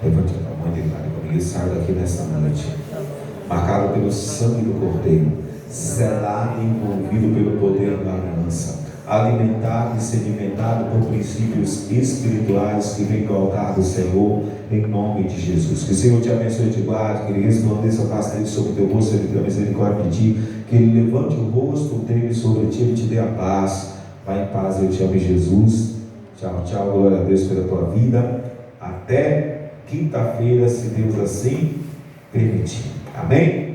Levante a mão de lá comigo e saia daqui nessa noite, marcado pelo sangue do Cordeiro, selado e envolvido pelo poder da aliança, alimentado e sedimentado por princípios espirituais que vem do altar do Senhor, em nome de Jesus. Que o Senhor te abençoe e te guarde, que Ele resplandeça a face dele sobre o teu rosto, Ele tenha misericórdia de ti, que Ele levante o rosto dele sobre ti, Ele te dê a paz. Vai em paz, eu te amo, Jesus. Tchau, tchau, glória a Deus pela tua vida. Até quinta-feira, se Deus assim permitir. Amém?